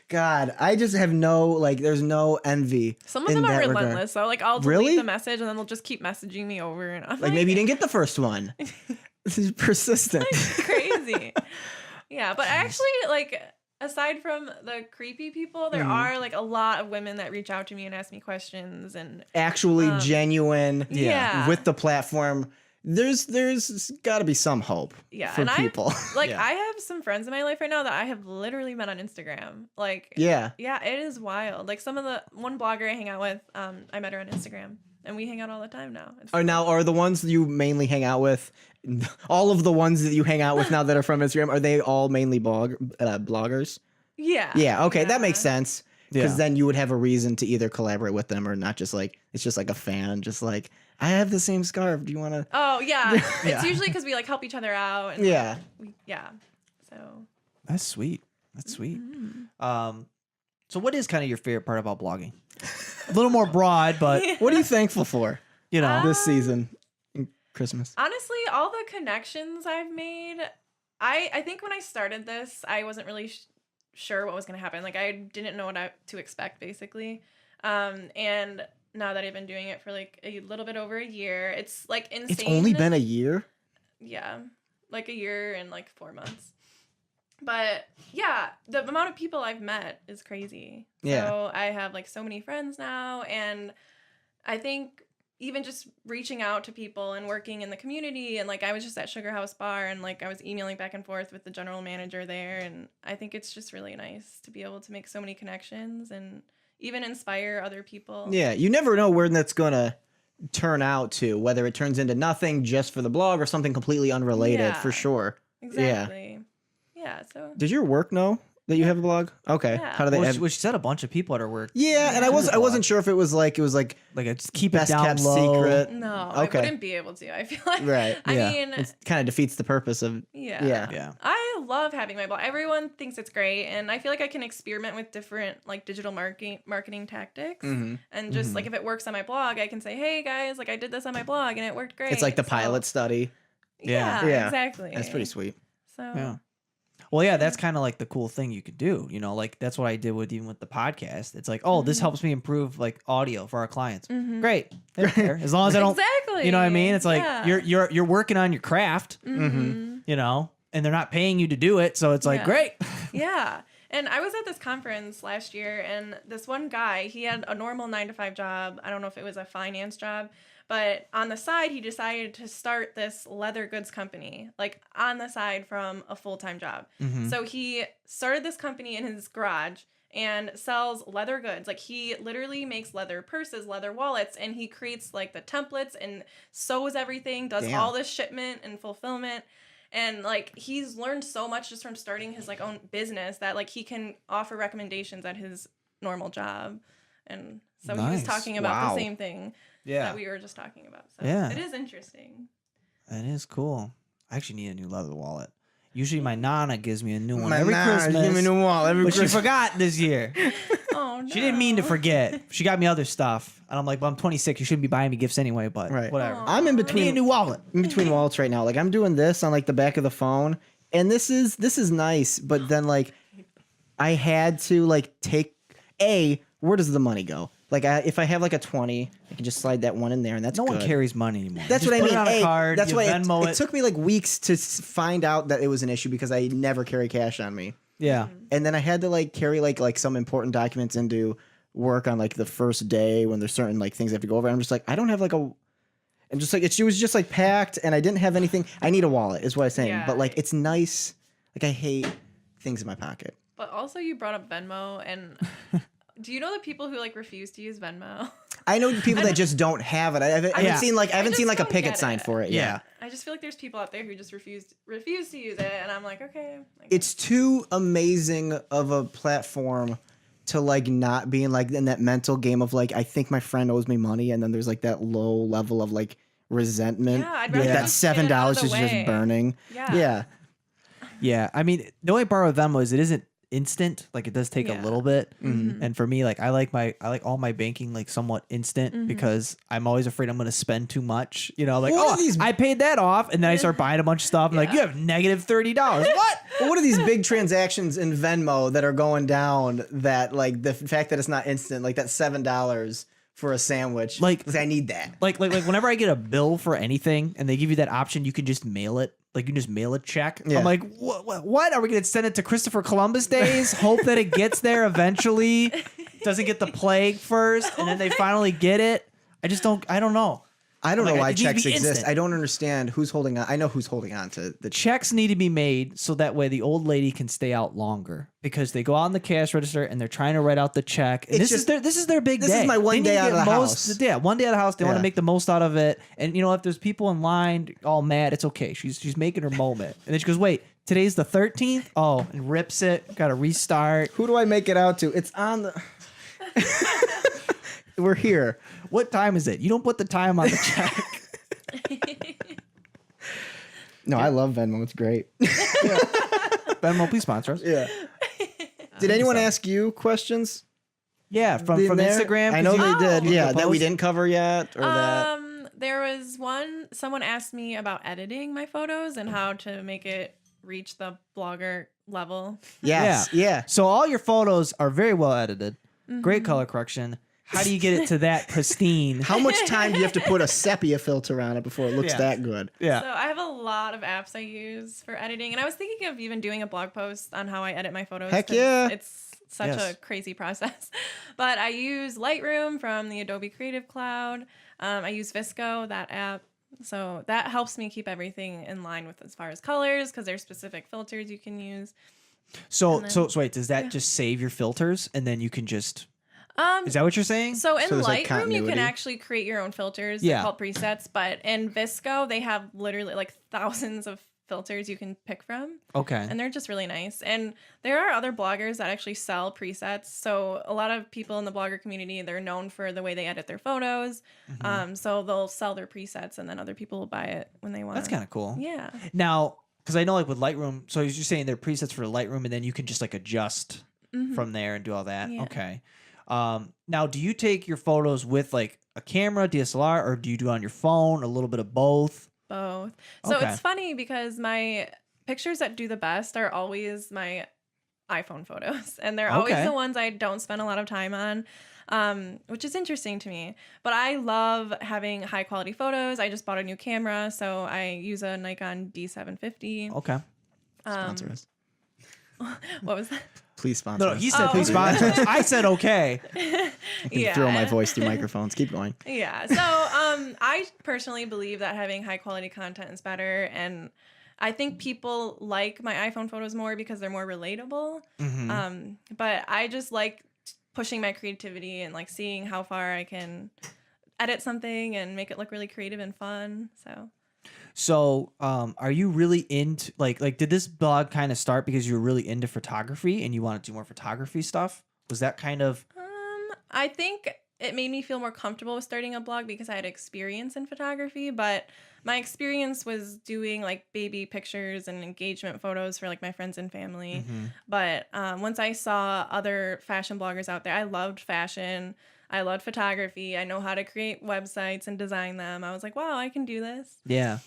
God, I just have no like. There's no envy. Some of in them are that regard. relentless, so like I'll delete Really? the message and then they'll just keep messaging me over and I'm Like maybe you didn't get the first one. This is persistent. crazy. Yeah, but actually, like, aside from the creepy people, there are like a lot of women that reach out to me and ask me questions, and Actually genuine. yeah. With the platform, there's got to be some hope. Yeah, For and people. like Yeah. I have some friends in my life right now that I have literally met on Instagram. Like, Yeah. yeah, it is wild. Like some of the one blogger I hang out with, I met her on Instagram, and we hang out all the time now. It's Are the ones that you mainly hang out with? All of the ones that you hang out with now that are from Instagram, are they all mainly bloggers? yeah, Yeah. Okay, that makes sense. Because Yeah. then you would have a reason to either collaborate with them or not. Just like it's just like a fan, just like I have the same scarf. Do you want to? Oh yeah, Yeah. it's usually because we like help each other out. And, Yeah. yeah. So That's sweet. That's sweet. So what is kind of your favorite part about blogging? A little more broad, but What are you thankful for you know, this season? Christmas. honestly, all the connections I've made, I think when I started this, I wasn't really sure what was going to happen. Like I didn't know what to expect, basically. And now that I've been doing it for like a little bit over a year, it's like insane. It's only been a year. Yeah, like a year and like 4 months. But yeah, the amount of people I've met is crazy. Yeah. So I have like so many friends now, and I think even just reaching out to people and working in the community, and like I was just at Sugar House Bar and like I was emailing back and forth with the general manager there, and I think it's just really nice to be able to make so many connections and even inspire other people. Yeah, you never know where that's gonna turn out to, whether it turns into nothing just for the blog or something completely unrelated, Yeah. for sure. Exactly. Yeah, so Did your work know that you have a blog? Okay. Yeah. How do they? well, have- she said a bunch of people at her work. yeah, and I wasn't sure if it was like Like, just keep it best down kept low. secret. no, Okay. I wouldn't be able to. I feel like Right. I Yeah. mean, It kind of defeats the purpose of. yeah. Yeah. Yeah. I love having my blog. Everyone thinks it's great, and I feel like I can experiment with different like digital marketing tactics, Mhm. and just like if it works on my blog, I can say, "Hey guys, like I did this on my blog and it worked great." It's like the So, pilot study. Yeah, Yeah. exactly. That's pretty sweet. So Yeah. Well, yeah, that's kind of like the cool thing you could do. You know, like that's what I did with even with the podcast. It's like, oh, this helps me improve like audio for our clients. Great. They don't care. As long as I don't, exactly. you know what I mean? It's like Yeah. you're working on your craft, you know, and they're not paying you to do it. So it's like, Yeah. great. Yeah. And I was at this conference last year, and this one guy, he had a normal 9-to-5 job. I don't know if it was a finance job, but on the side, he decided to start this leather goods company, like on the side from a full-time job. So he started this company in his garage and sells leather goods. Like he literally makes leather purses, leather wallets, and he creates like the templates and sews everything, does Damn. all this shipment and fulfillment. And like he's learned so much just from starting his like own business that like he can offer recommendations at his normal job. And so he was Nice. talking about Wow. the same thing Yeah. that we were just talking about. So Yeah. it is interesting. That is cool. I actually need a new leather wallet. Usually my nana gives me a new one My every nana, Christmas. give me a new wallet every but she Christmas. forgot this year. Oh no. She didn't mean to forget. She got me other stuff. And I'm like, well, I'm 26. You shouldn't be buying me gifts anyway, but Right. whatever. I'm in I need a between new wallet. wallets right now. Like I'm doing this on like the back of the phone, and this is nice. But then like I had to like take where does the money go? Like if I have like a 20, I can just slide that one in there, and that's No one good. carries money anymore. That's Just what I put mean. It on a A, card, that's you why Venmo it took me like weeks to find out that it was an issue because I never carry cash on me. Yeah. And then I had to like carry like some important documents into work on like the first day when there's certain like things I have to go over. And I'm just like, I don't have like a. And just like it was just like packed, and I didn't have anything. I need a wallet, is what I'm saying. Yeah. But like it's nice. Like I hate things in my pocket. But also you brought up Venmo, and do you know the people who like refuse to use Venmo? I know people that just don't have it. I haven't seen like a don't picket get sign it. for it. Yeah. I just feel like there's people out there who just refuse to use it, and I'm like, okay. It's too amazing of a platform to like not be in like in that mental game of like I think my friend owes me money, and then there's like that low level of like resentment. Yeah, I'd rather that just get it $7 out of the is just way. burning. Yeah. Yeah, I mean, the only part with Venmo is it isn't instant. Like it does take a Yeah. little bit. Mm-hmm. And for me, like I like all my banking like somewhat instant because I'm always afraid I'm going to spend too much. You know, like What are these- I paid that off, and then I start buying a bunch of stuff. And like you have negative $30. What? Well, what are these big transactions in Venmo that are going down that like the fact that it's not instant, like that $7 for a sandwich? Like I need that. Like whenever I get a bill for anything and they give you that option, you can just mail it. Like you can just mail a check. Yeah. I'm like, what? Are we gonna send it to Christopher Columbus Days? Hope that it gets there eventually. Doesn't get the plague first, and then they finally get it. I don't know. I don't know Like, why it needs to checks be exist. instant. I don't understand who's holding on. I know who's holding on to the check. Checks need to be made so that way the old lady can stay out longer because they go out in the cash register and they're trying to write out the check. And It's this is their big day. this is my one They need day to out get of the house. Yeah, one day out of the house. They want Yeah. to make the most out of it. And you know, if there's people in line all mad, it's okay. She's making her moment. And then she goes, "Wait, today's the 13th?" Oh, and rips it. Got to restart. Who do I make it out to? It's on the. We're here. What time is it? You don't put the time on the check. No, I love Venmo. It's great. Venmo, please sponsor us. Yeah. Did anyone ask you questions? Yeah, from in there? Instagram. I know 'cause they you- did. you Yeah, that we post- didn't cover yet, or that. There was someone asked me about editing my photos and how to make it reach the blogger level. Yes. Yeah. So all your photos are very well edited. Great color correction. How do you get it to that pristine? How much time do you have to put a sepia filter on it before it looks Yeah. that good? Yeah. So I have a lot of apps I use for editing, and I was thinking of even doing a blog post on how I edit my photos. Heck 'cause yeah. It's such Yes. a crazy process. But I use Lightroom from the Adobe Creative Cloud. I use Visco, that app. So that helps me keep everything in line with as far as colors, because there's specific filters you can use. So then- so wait, does that just save your filters and then you can just is that what you're saying? So in So there's, like, Lightroom, you can continuity? actually create your own filters. Yeah. They're called presets. But in Visco, they have literally like thousands of filters you can pick from. Okay. And they're just really nice. And there are other bloggers that actually sell presets. So a lot of people in the blogger community, they're known for the way they edit their photos. So they'll sell their presets and then other people will buy it when they want. That's kind of cool. Yeah. Now, because I know like with Lightroom, so you're saying there are presets for Lightroom and then you can just like adjust from there and do all that. Yeah. Okay. Now, do you take your photos with like a camera, DSLR, or do you do it on your phone? A little bit of both? Both. So Okay. it's funny because my pictures that do the best are always my iPhone photos. And they're always Okay. the ones I don't spend a lot of time on, which is interesting to me. But I love having high quality photos. I just bought a new camera, so I use a Nikon D750. Okay. Sponsor us. What was that? Please sponsor No, us. he said Oh. please sponsor us. I said okay. I can Yeah. throw my voice through microphones. Keep going. Yeah. So I personally believe that having high quality content is better, and I think people like my iPhone photos more because they're more relatable. But I just like pushing my creativity and like seeing how far I can edit something and make it look really creative and fun. So Are you really into like did this blog kind of start because you were really into photography and you want to do more photography stuff? Was that kind of I think it made me feel more comfortable with starting a blog because I had experience in photography, but my experience was doing like baby pictures and engagement photos for like my friends and family. But once I saw other fashion bloggers out there, I loved fashion. I loved photography. I know how to create websites and design them. I was like, wow, I can do this. Yeah.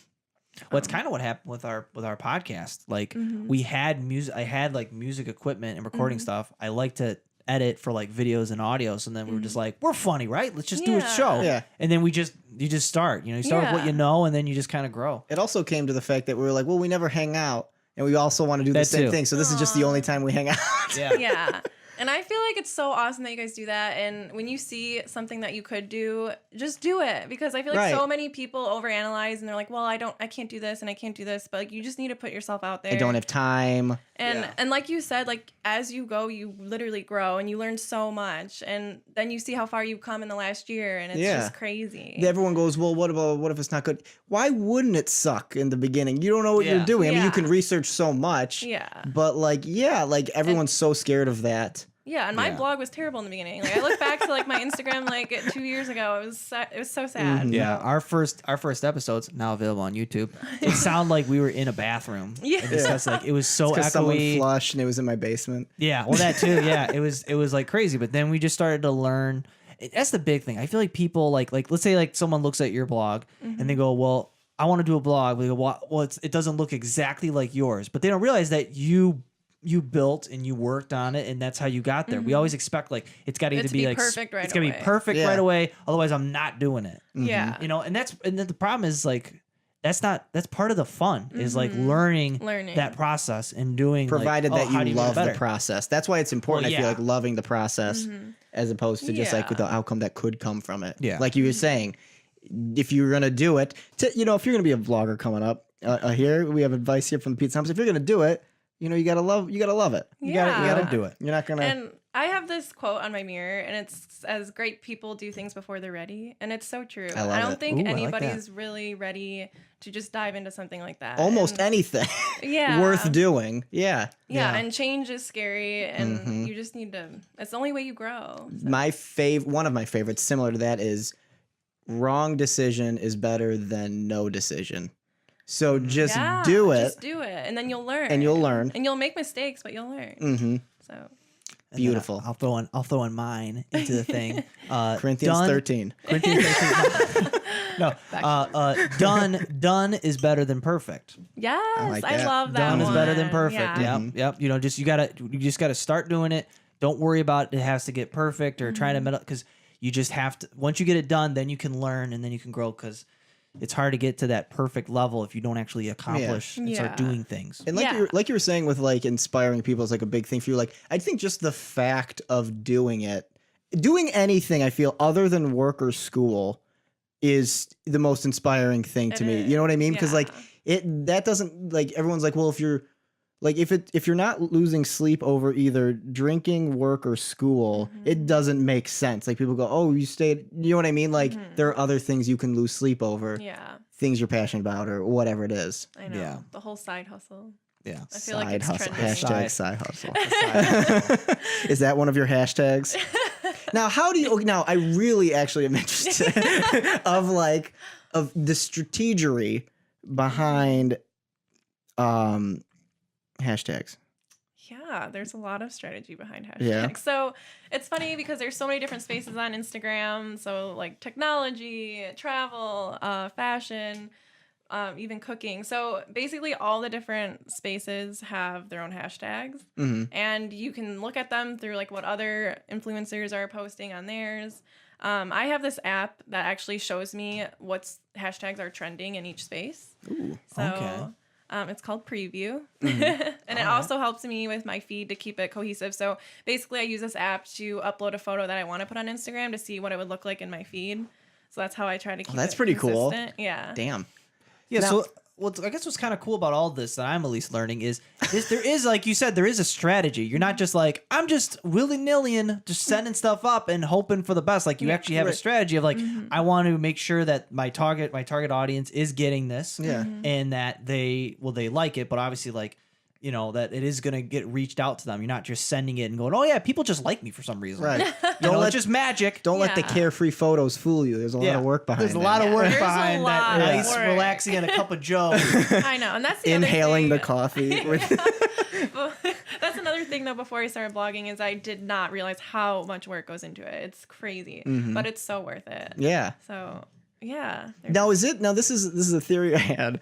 Well, it's kind of what happened with our podcast. Like we had music, I had like music equipment and recording stuff. I like to edit for like videos and audios, and then we were just like, we're funny, right? Let's just do a Yeah. show. Yeah. And then you just start. You know, you start with what Yeah. you know, and then you just kind of grow. It also came to the fact that we were like, well, we never hang out, and we also want to do the That same too. thing. So this is just the only time we hang out. Yeah. Yeah. And I feel like it's so awesome that you guys do that. And when you see something that you could do, just do it. Because I feel like so many people overanalyze and they're like, well, I can't do this and I can't do this. But like, you just need to put yourself out there. I don't have time. And like you said, like as you go, you literally grow and you learn so much. And then you see how far you've come in the last year. And it's just crazy. Everyone goes, well, what if it's not good? Why wouldn't it suck in the beginning? You don't know what you're doing. I mean, you can research so much. Yeah. But like, everyone's so scared of that. Yeah, and my blog was terrible in the beginning. Like I look back to like my Instagram like 2 years ago. It was so sad. Mm-hmm. Yeah, our first episodes now available on YouTube. It sounded like we were in a bathroom. Yeah, like it was so echoey. Someone flushed and it was in my basement. Yeah, well that too. Yeah, it was like crazy. But then we just started to learn. That's the big thing. I feel like people like let's say like someone looks at your blog and they go, well, I want to do a blog. We go, well, it doesn't look exactly like yours, but they don't realize that you built and you worked on it, and that's how you got there. We always expect like it's got to either be like perfect right it's got to be away. perfect right away, otherwise I'm not doing it. Yeah, you know, and then the problem is like that's part of the fun is like learning that process and doing provided like, that you love the process. That's why it's important. I feel like loving the process as opposed to just like with the outcome that could come from it. Yeah, like you were saying, if you're gonna do it, if you're gonna be a vlogger coming up here, we have advice here from the Pizza Hummus. If you're gonna do it, you gotta love it. You gotta do it. You're not gonna. And I have this quote on my mirror, and it's as great people do things before they're ready, and it's so true. I don't think anybody's really ready to just dive into something like that. Almost anything. Worth doing. Yeah, and change is scary, and you just need to. It's the only way you grow. So. One of my favorites, similar to that, is wrong decision is better than no decision. So just do it. Just do it, and then you'll learn. And you'll learn. And you'll make mistakes, but you'll learn. So beautiful. I'll throw in mine into the thing. Corinthians 13. Corinthians 13. No. Done is better than perfect. Yes, I love that. Done one. is better than perfect. Yeah. Yep. You just gotta start doing it. Don't worry about it has to get perfect or trying to because you just have to. Once you get it done, then you can learn and then you can grow because. It's hard to get to that perfect level if you don't actually accomplish and start doing things. And like you were saying with like inspiring people is like a big thing for you. Like I think just the fact of doing anything I feel other than work or school is the most inspiring thing to me. You know what I mean? Because like that doesn't like everyone's like, well, if you're like if you're not losing sleep over either drinking, work, or school, it doesn't make sense. Like people go, oh, you stayed. You know what I mean? Like there are other things you can lose sleep over. Yeah. Things you're passionate about or whatever it is. I know. Yeah. The whole side hustle. Yeah. I feel like it's hustle. trending. Hashtag side hustle. Is that one of your hashtags? Now, how do you? Now, I really actually am interested of the strategery behind hashtags. Yeah, there's a lot of strategy behind hashtags. Yeah. So it's funny because there's so many different spaces on Instagram. So like technology, travel, fashion, even cooking. So basically all the different spaces have their own hashtags. And you can look at them through like what other influencers are posting on theirs. I have this app that actually shows me what hashtags are trending in each space. Ooh, okay. It's called Preview. And it also helps me with my feed to keep it cohesive. So basically I use this app to upload a photo that I want to put on Instagram to see what it would look like in my feed. So that's how I try to keep that's it pretty consistent. Cool. Yeah. Damn. Yeah, so I guess what's kind of cool about all this that I'm at least learning is there is, like you said, there is a strategy. You're not just like, I'm just willy-nilly and just sending stuff up and hoping for the best. Like you actually have a strategy of like, I want to make sure that my target audience is getting this and that they like it. But obviously like, you know, that it is going to get reached out to them. You're not just sending it and going, oh yeah, people just like me for some reason. Right. Don't let just magic. Don't let the carefree photos fool you. There's a lot of work behind There's a lot of work There's behind a that lot of nice, work. relaxing and a cup of joe. I know. And that's the inhaling the other coffee. That's another thing though, before I started blogging is I did not realize how much work goes into it. It's crazy, but it's so worth it. Yeah. So yeah. Now this is a theory I had.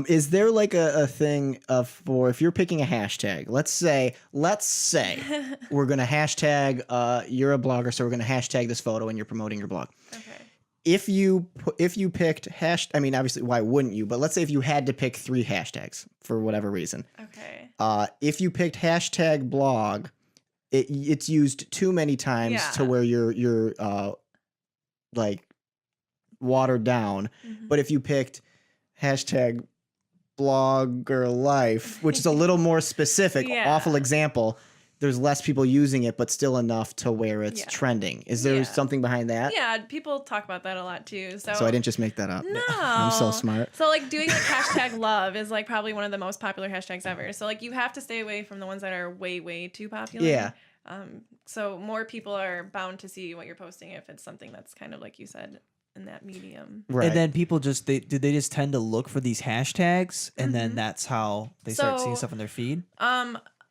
Is there like a thing for if you're picking a hashtag? Let's say we're gonna hashtag you're a blogger, so we're gonna hashtag this photo and you're promoting your blog. Okay. If you picked I mean obviously why wouldn't you? But let's say if you had to pick 3 hashtags for whatever reason. Okay. If you picked hashtag blog, it's used too many times to Yeah. where you're like watered down. Mhm. But if you picked hashtag blogger life, which is a little more specific, Yeah. awful example, there's less people using it, but still enough to where it's Yeah. trending. Is there Yeah. something behind that? Yeah, people talk about that a lot too. So So I didn't just make that up. No. I'm so smart. So like doing like hashtag love is like probably one of the most popular hashtags ever. So like you have to stay away from the ones that are way, way too popular. Yeah. So more people are bound to see what you're posting if it's something that's kind of like you said in that medium. Right. And then people just they just tend to look for these hashtags, and then that's how they start seeing So- stuff in their feed.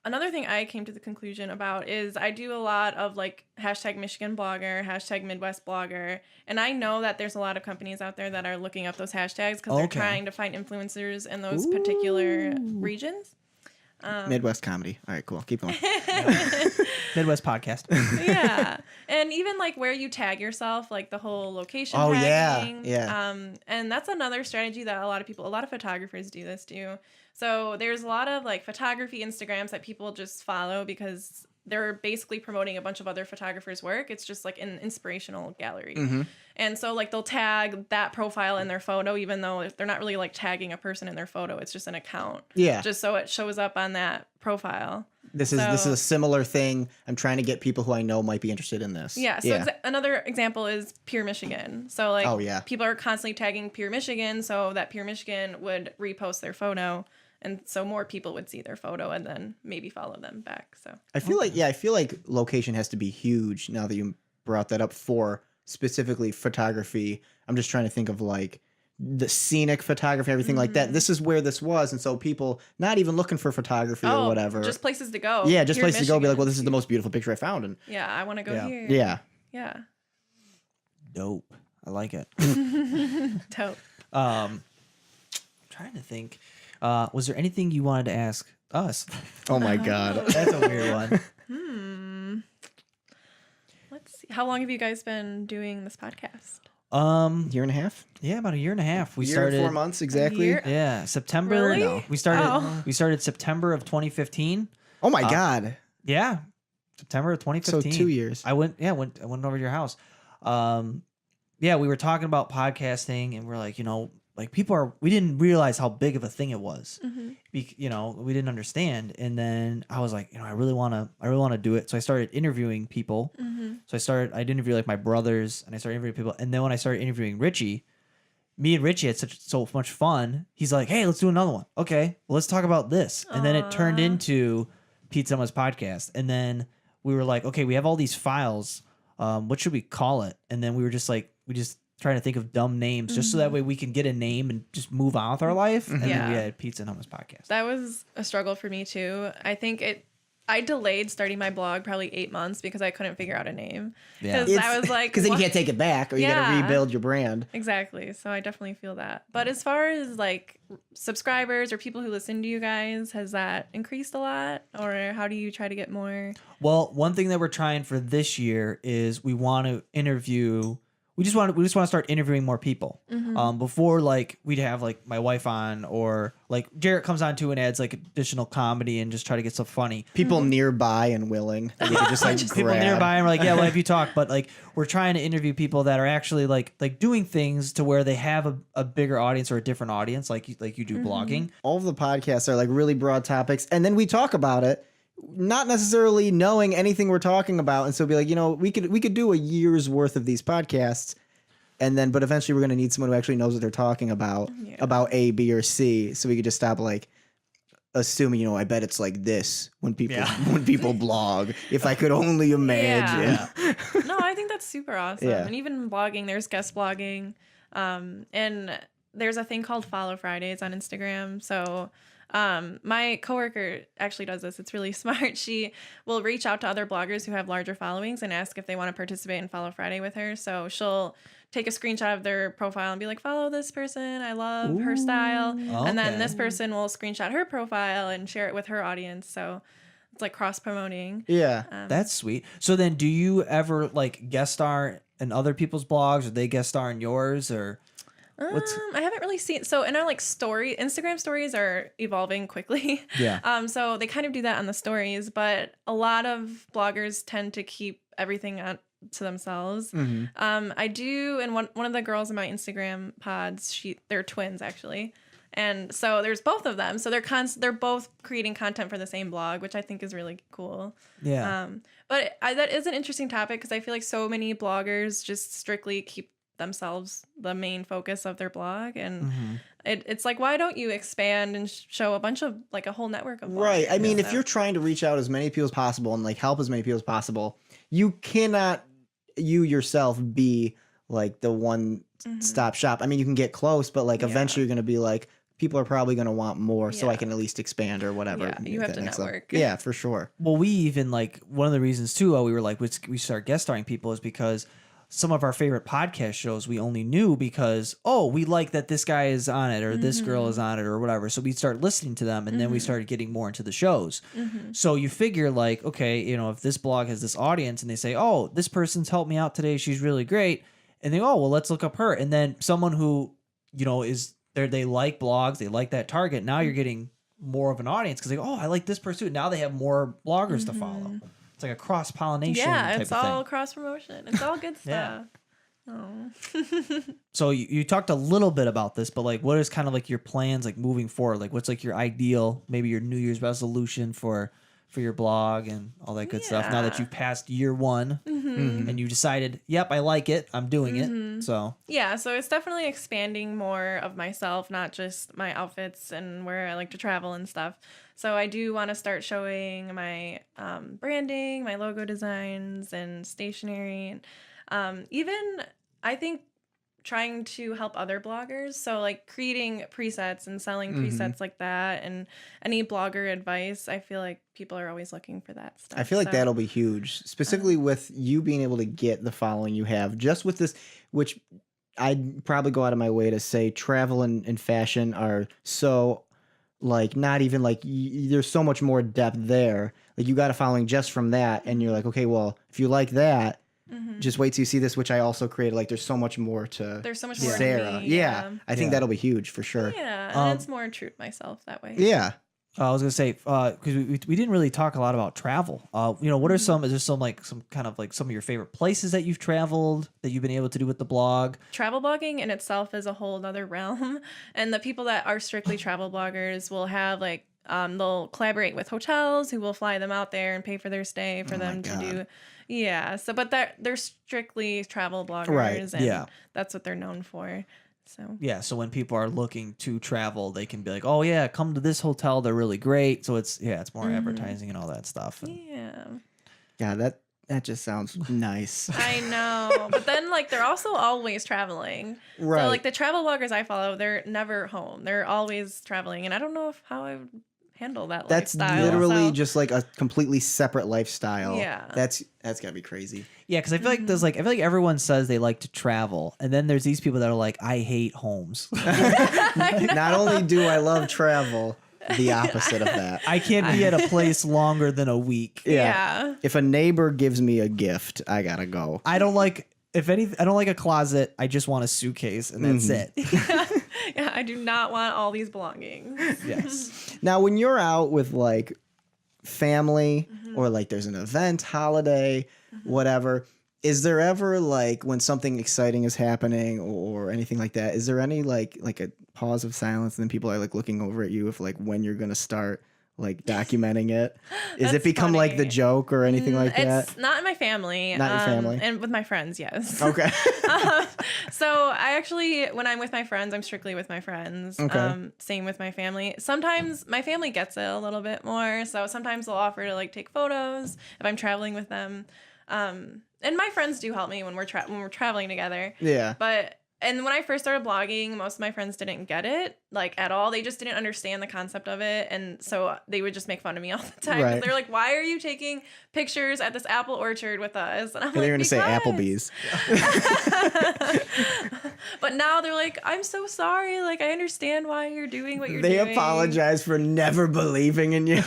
Another thing I came to the conclusion about is I do a lot of like hashtag Michigan blogger, hashtag Midwest blogger, and I know that there's a lot of companies out there that are looking up those hashtags because they're Okay. trying to find influencers in those particular regions. Midwest comedy. All right, cool. Keep going. Midwest podcast. Yeah, and even like where you tag yourself, like the whole location. Oh, yeah, tagging. yeah. And that's another strategy that a lot of photographers do this too. So there's a lot of like photography Instagrams that people just follow because they're basically promoting a bunch of other photographers' work. It's just like an inspirational gallery. Mm-hmm. And so like they'll tag that profile in their photo, even though they're not really like tagging a person in their photo. It's just an account. Yeah. Just so it shows up on that profile. This is So- a similar thing. I'm trying to get people who I know might be interested in this. Yeah. So another example is Pure Michigan. So like Oh, yeah. people are constantly tagging Pure Michigan so that Pure Michigan would repost their photo. And so more people would see their photo and then maybe follow them back. So I feel like location has to be huge now that you brought that up for specifically photography. I'm just trying to think of like the scenic photography, everything like that. This is where this was, and so people not even looking for photography or whatever. just places to go. yeah, just Pure places to go. Be like, Michigan. well, this is the most beautiful picture I found, and Yeah, I want to go Yeah. here. yeah. Yeah. Dope. I like it. Dope. Trying to think. Was there anything you wanted to ask us? Oh my god. That's a weird one. Let's see. How long have you guys been doing this podcast? Year and a half. Yeah, about a year and a half. We Year started and 4 months exactly. year? Yeah, September. Really? No, we started. Oh. We started September of 2015. Oh my god. Yeah, September of So 2015. 2 years. I went over to your house. Yeah, we were talking about podcasting, and we're like, like we didn't realize how big of a thing it was. We didn't understand. And then I was like, I really want to do it. So I started interviewing people. So I'd interview like my brothers, and I started interviewing people. And then when I started interviewing Richie, me and Richie had so much fun. He's like, hey, let's do another one. Okay, well, let's talk about this. And then it turned into Pete Summer's podcast. And then we were like, okay, we have all these files. What should we call it? And then we just trying to think of dumb names just so that way we can get a name and just move on with our life. And then Yeah. we had Pizza and Hummus podcast. That was a struggle for me too. I delayed starting my blog probably 8 months because I couldn't figure out a name. Yeah. Because I was like, because then you what? can't take it back, or you got to Yeah. rebuild your brand. Exactly. So I definitely feel that. But as far as like subscribers or people who listen to you guys, has that increased a lot? Or how do you try to get more? Well, one thing that we're trying for this year is we want to interview. We just want to start interviewing more people. Before, like, we'd have like my wife on, or like Jarrett comes on too and adds like additional comedy and just try to get stuff funny. People nearby and willing. That we could just like People grab. nearby and we're like, yeah, well, have you talked? But like, we're trying to interview people that are actually like doing things to where they have a bigger audience or a different audience, like you do blogging. All of the podcasts are like really broad topics, and then we talk about it, not necessarily knowing anything we're talking about, and so be like, we could do a year's worth of these podcasts, and then but eventually we're gonna need someone who actually knows what they're talking about A, B, or C, so we could just stop like assuming, I bet it's like this when people blog. If I could only imagine. No, I think that's super awesome. Yeah. And even blogging, there's guest blogging. And there's a thing called Follow Fridays on Instagram. So my coworker actually does this. It's really smart. She will reach out to other bloggers who have larger followings and ask if they want to participate in Follow Friday with her. So she'll take a screenshot of their profile and be like, follow this person. I love her style. And then Okay. this person will screenshot her profile and share it with her audience. So it's like cross promoting. Yeah. That's sweet. So then, do you ever like guest star in other people's blogs, or they guest star in yours, or? I haven't really seen. So in our like Instagram stories are evolving quickly. Yeah. So they kind of do that on the stories, but a lot of bloggers tend to keep everything on to themselves. I do, and one of the girls in my Instagram pods, they're twins actually. And so there's both of them. So they're both creating content for the same blog, which I think is really cool. Yeah. But that is an interesting topic because I feel like so many bloggers just strictly keep themselves the main focus of their blog, and it's like, why don't you expand and show a bunch of like a whole network of bloggers? Right. I mean, if you're trying to reach out as many people as possible and like help as many people as possible, you cannot you yourself be like the one stop shop. I mean, you can get close, but like eventually you're going to be like, people are probably going to want more, so I can at least expand or whatever. Yeah, you have to network. Yeah, for sure. Well, we even like one of the reasons too we were like we start guest starring people is because some of our favorite podcast shows we only knew because we like that this guy is on it or this girl is on it or whatever. So we start listening to them, and then we started getting more into the shows. So you figure like, okay, you know, if this blog has this audience and they say, oh, this person's helped me out today, she's really great, and they well, let's look up her, and then someone who is there, they like blogs, they like that target. Now you're getting more of an audience because they go, oh, I like this person too. Now they have more bloggers to follow. It's like a cross pollination. Yeah, type it's of all thing. cross promotion. It's all good stuff. Oh. So you talked a little bit about this, but like, what is kind of like your plans like moving forward? Like, what's like your ideal, maybe your New Year's resolution for your blog and all that good stuff? Now that you've passed year one and you decided, yep, I like it, I'm doing it. So it's definitely expanding more of myself, not just my outfits and where I like to travel and stuff. So I do want to start showing my branding, my logo designs, and stationery, and even I think trying to help other bloggers. So like creating presets and selling presets like that, and any blogger advice. I feel like people are always looking for that stuff. I feel like that'll be huge, specifically with you being able to get the following you have just with this, which I'd probably go out of my way to say travel and fashion are so like not even like there's so much more depth there. Like you got a following just from that, and you're like, okay, well, if you like that, just wait till you see this, which I also created. Like there's so much more to there's so much more Sarah. to me, Yeah. I think that'll be huge for sure. Yeah, and it's more true to myself that way. Yeah. I was gonna say because we didn't really talk a lot about travel. What are some? Is there some kind of like some of your favorite places that you've traveled that you've been able to do with the blog? Travel blogging in itself is a whole other realm, and the people that are strictly travel bloggers will have like they'll collaborate with hotels who will fly them out there and pay for their stay for them to do. Yeah. So, but they're strictly travel bloggers, Right. and that's what they're known for. So yeah, so when people are looking to travel, they can be like, "Oh yeah, come to this hotel; they're really great." So it's more advertising and all that stuff. And Yeah, that just sounds nice. I know, but then like they're also always traveling. Right. So like the travel bloggers I follow, they're never home; they're always traveling, and I don't know how I would handle that. That's lifestyle, literally so. just like a completely separate lifestyle. Yeah. That's gotta be crazy. yeah, because I feel like I feel like everyone says they like to travel, and then there's these people that are like, "I hate homes. Not only do I love travel, the opposite of that. I can't be at a place longer than a week. Yeah. If a neighbor gives me a gift, I gotta go. I don't like." I don't like a closet. I just want a suitcase, and that's it. Yeah, I do not want all these belongings. Yes. Now, when you're out with like family or like there's an event, holiday, whatever, is there ever like when something exciting is happening or anything like that? Is there any like a pause of silence and then people are like looking over at you if like when you're gonna start like documenting it? Is it That's become like the funny. joke or anything like that? It's not in my family. Not your family? And with my friends, yes. Okay. So I actually, when I'm with my friends, I'm strictly with my friends. Okay. Same with my family. Sometimes my family gets it a little bit more. So sometimes they'll offer to like take photos if I'm traveling with them. And my friends do help me when we're traveling together. Yeah. And when I first started blogging, most of my friends didn't get it, like, at all. They just didn't understand the concept of it, and so they would just make fun of me all the time. Right. They're like, why are you taking pictures at this apple orchard with us? And I'm They're like, gonna say Applebee's. But now they're like, I'm so sorry. Like, I understand why you're doing what you're They doing. apologize for never believing in you.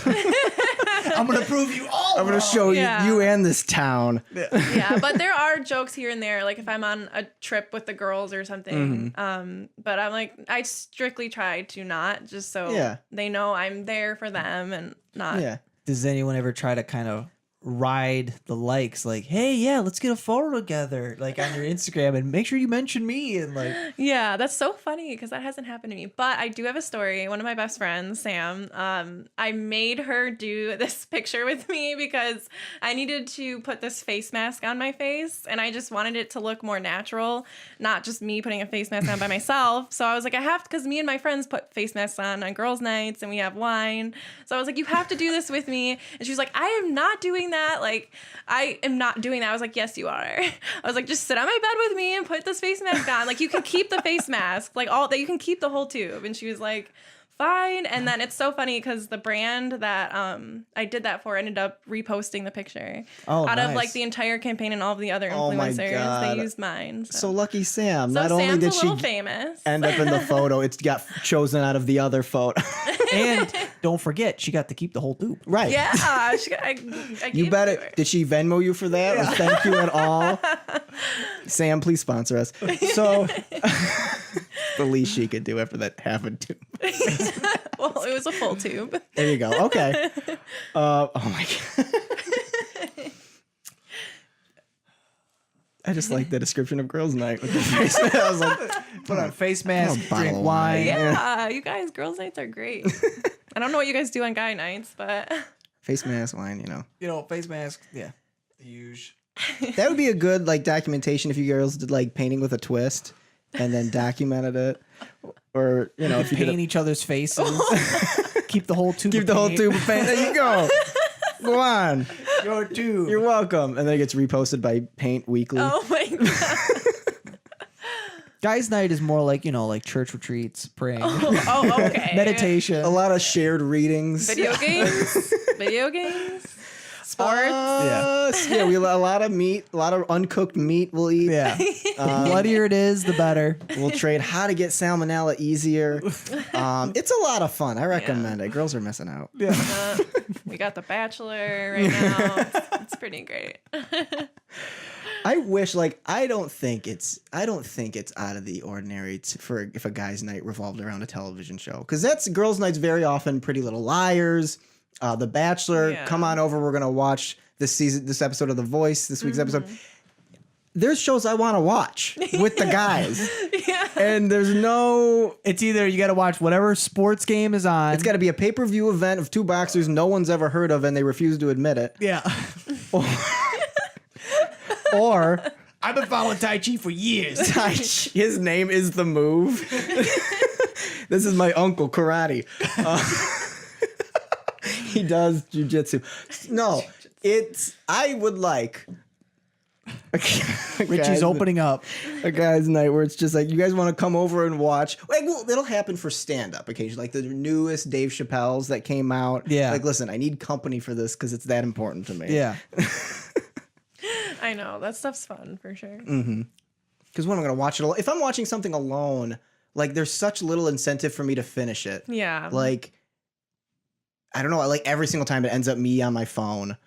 I'm gonna prove you all. I'm gonna show Yeah. you and this town. Yeah, but there are jokes here and there, like if I'm on a trip with the girls or something. But I'm like, I strictly try to not, just so they know I'm there for them and not. Yeah. Does anyone ever try to kind of ride the likes, like, hey, yeah, let's get a photo together, like on your Instagram, and make sure you mention me, and like, Yeah, that's so funny because that hasn't happened to me. But I do have a story. One of my best friends, Sam, I made her do this picture with me because I needed to put this face mask on my face, and I just wanted it to look more natural, not just me putting a face mask on by myself. So I was like, I have to, because me and my friends put face masks on girls' nights, and we have wine. So I was like, you have to do this with me. And she was like, I am not doing that. Like, I am not doing that. I was like, yes, you are. I was like, just sit on my bed with me and put this face mask on. Like, you can keep the face mask, like all that, you can keep the whole tube. And she was like, fine. And then it's so funny because the brand that I did that for ended up reposting the picture out of like the entire campaign, and all of the other Oh my influencers. God. They used mine. So lucky Sam. So Not only Sam's did a she little famous. end up in the photo, it got chosen out of the other photo. and don't forget, she got to keep the whole tube. Right. Yeah, I You gave bet it it. to her. Did she Venmo you for that? Or thank you at all? Sam, please sponsor us. So the least she could do after that half a tube. Well, it was a full tube. There you go. Okay. Oh my God. I just like the description of girls' night with the face. I was like, Put on face mask, bottle drink of wine. wine. Yeah, you guys, girls' nights are great. I don't know what you guys do on guy nights, but face mask, wine. You know, face mask. Yeah, the usual. That would be a good like documentation if you girls did like painting with a twist and then documented it, or you know, if you did Paint each other's faces. Keep the whole tube. keep of the whole paint. tube of paint. There you go. Go on. Your tube. You're welcome. And then it gets reposted by Paint Weekly. oh my god. Guys' night is more like, you know, like church retreats, praying, Oh, okay. meditation. A lot of shared readings. Video games. Video games. Sports. Yeah, we a lot of meat, a lot of uncooked meat we'll eat. Yeah. Bloodier it is, the better. We'll trade how to get salmonella easier. It's a lot of fun. I recommend it. Girls are missing out. We got The Bachelor right now. It's pretty great. I wish, like, I don't think it's out of the ordinary for if a guy's night revolved around a television show, because that's girls' nights very often. Pretty Little Liars, The Bachelor. Yeah. Come on over. We're gonna watch this episode of The Voice. This week's episode. There's shows I want to watch with the guys, and there's no. It's either you got to watch whatever sports game is on. It's got to be a pay-per-view event of two boxers no one's ever heard of, and they refuse to admit it. yeah. Or I've been following Tai Chi for years. his name is The Move. This is my uncle, karate. He does jujitsu. No, I would like. Richie's opening up. a guy's night where it's just like, you guys want to come over and watch. Like, well, it'll happen for stand-up occasionally, like the newest Dave Chappelle's that came out. Yeah. Like, listen, I need company for this because it's that important to me. Yeah. I know. That stuff's fun for sure. Because when I'm going to watch it alone, if I'm watching something alone, like, there's such little incentive for me to finish it. Yeah. Like, I don't know, like every single time it ends up me on my phone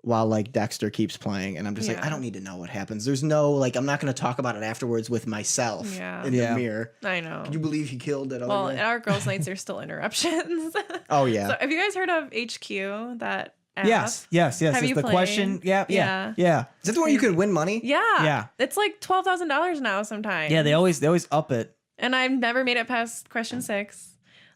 while like Dexter keeps playing, and I'm just like, Yeah. I don't need to know what happens. There's no, like, I'm not going to talk about it afterwards with myself in Yeah. the mirror. I know. Can you believe he killed that other Well, guy? at our girls' nights, there's still interruptions. Oh, yeah. So, have you guys heard of HQ? That app? Yes. Have It's you the played? question. Yeah. Is that the one you could win money? Yeah. Yeah. It's like $12,000 now sometimes. Yeah. They always up it. And I've never made it past question 6.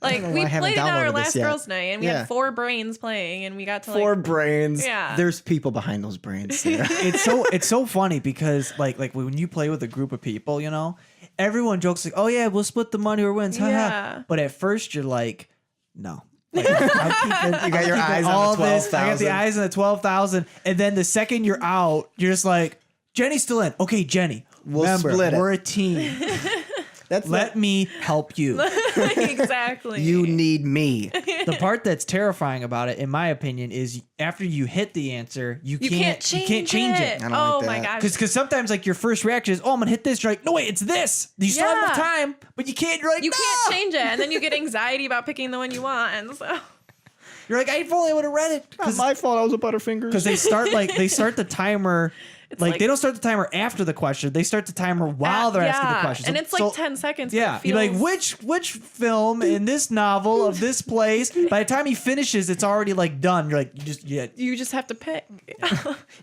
Like, know why we I haven't played it on our downloaded this last yet. girls' night, and we Yeah. had 4 brains playing, and we got to like 4 brains. Yeah. There's people behind those brains, Sarah. It's so funny because like when you play with a group of people, you know, everyone jokes like, "Oh yeah, we'll split the money or wins." haha." Yeah. But at first you're like, "No." Like, I'm keeping, You got your I'm keeping eyes on all the this. I got 12,000. the eyes on the 12,000, and then the second you're out, you're just like, "Jenny's still in." Okay, Jenny. We'll remember, split it. we're a team. That's Let me help you. Exactly. you need me. The part that's terrifying about it, in my opinion, is after you hit the answer, you can't change it. I don't Oh like my that. gosh. Because sometimes like your first reaction is, oh, I'm gonna hit this. You're like, no wait, it's this. You still have enough Yeah. time, but you can't. You're like, You no. can't change it, and then you get anxiety about picking the one you want, and so You're like, if only I would have read it. Not my fault. I was a Butterfingers. Because they start the timer. like- They don't start the timer after the question. They start the timer while they're asking the question. And it's like 10 seconds. but Yeah, it you're like, feels- which film in this novel of this place? By the time he finishes, it's already like done. You're like, You just have to pick.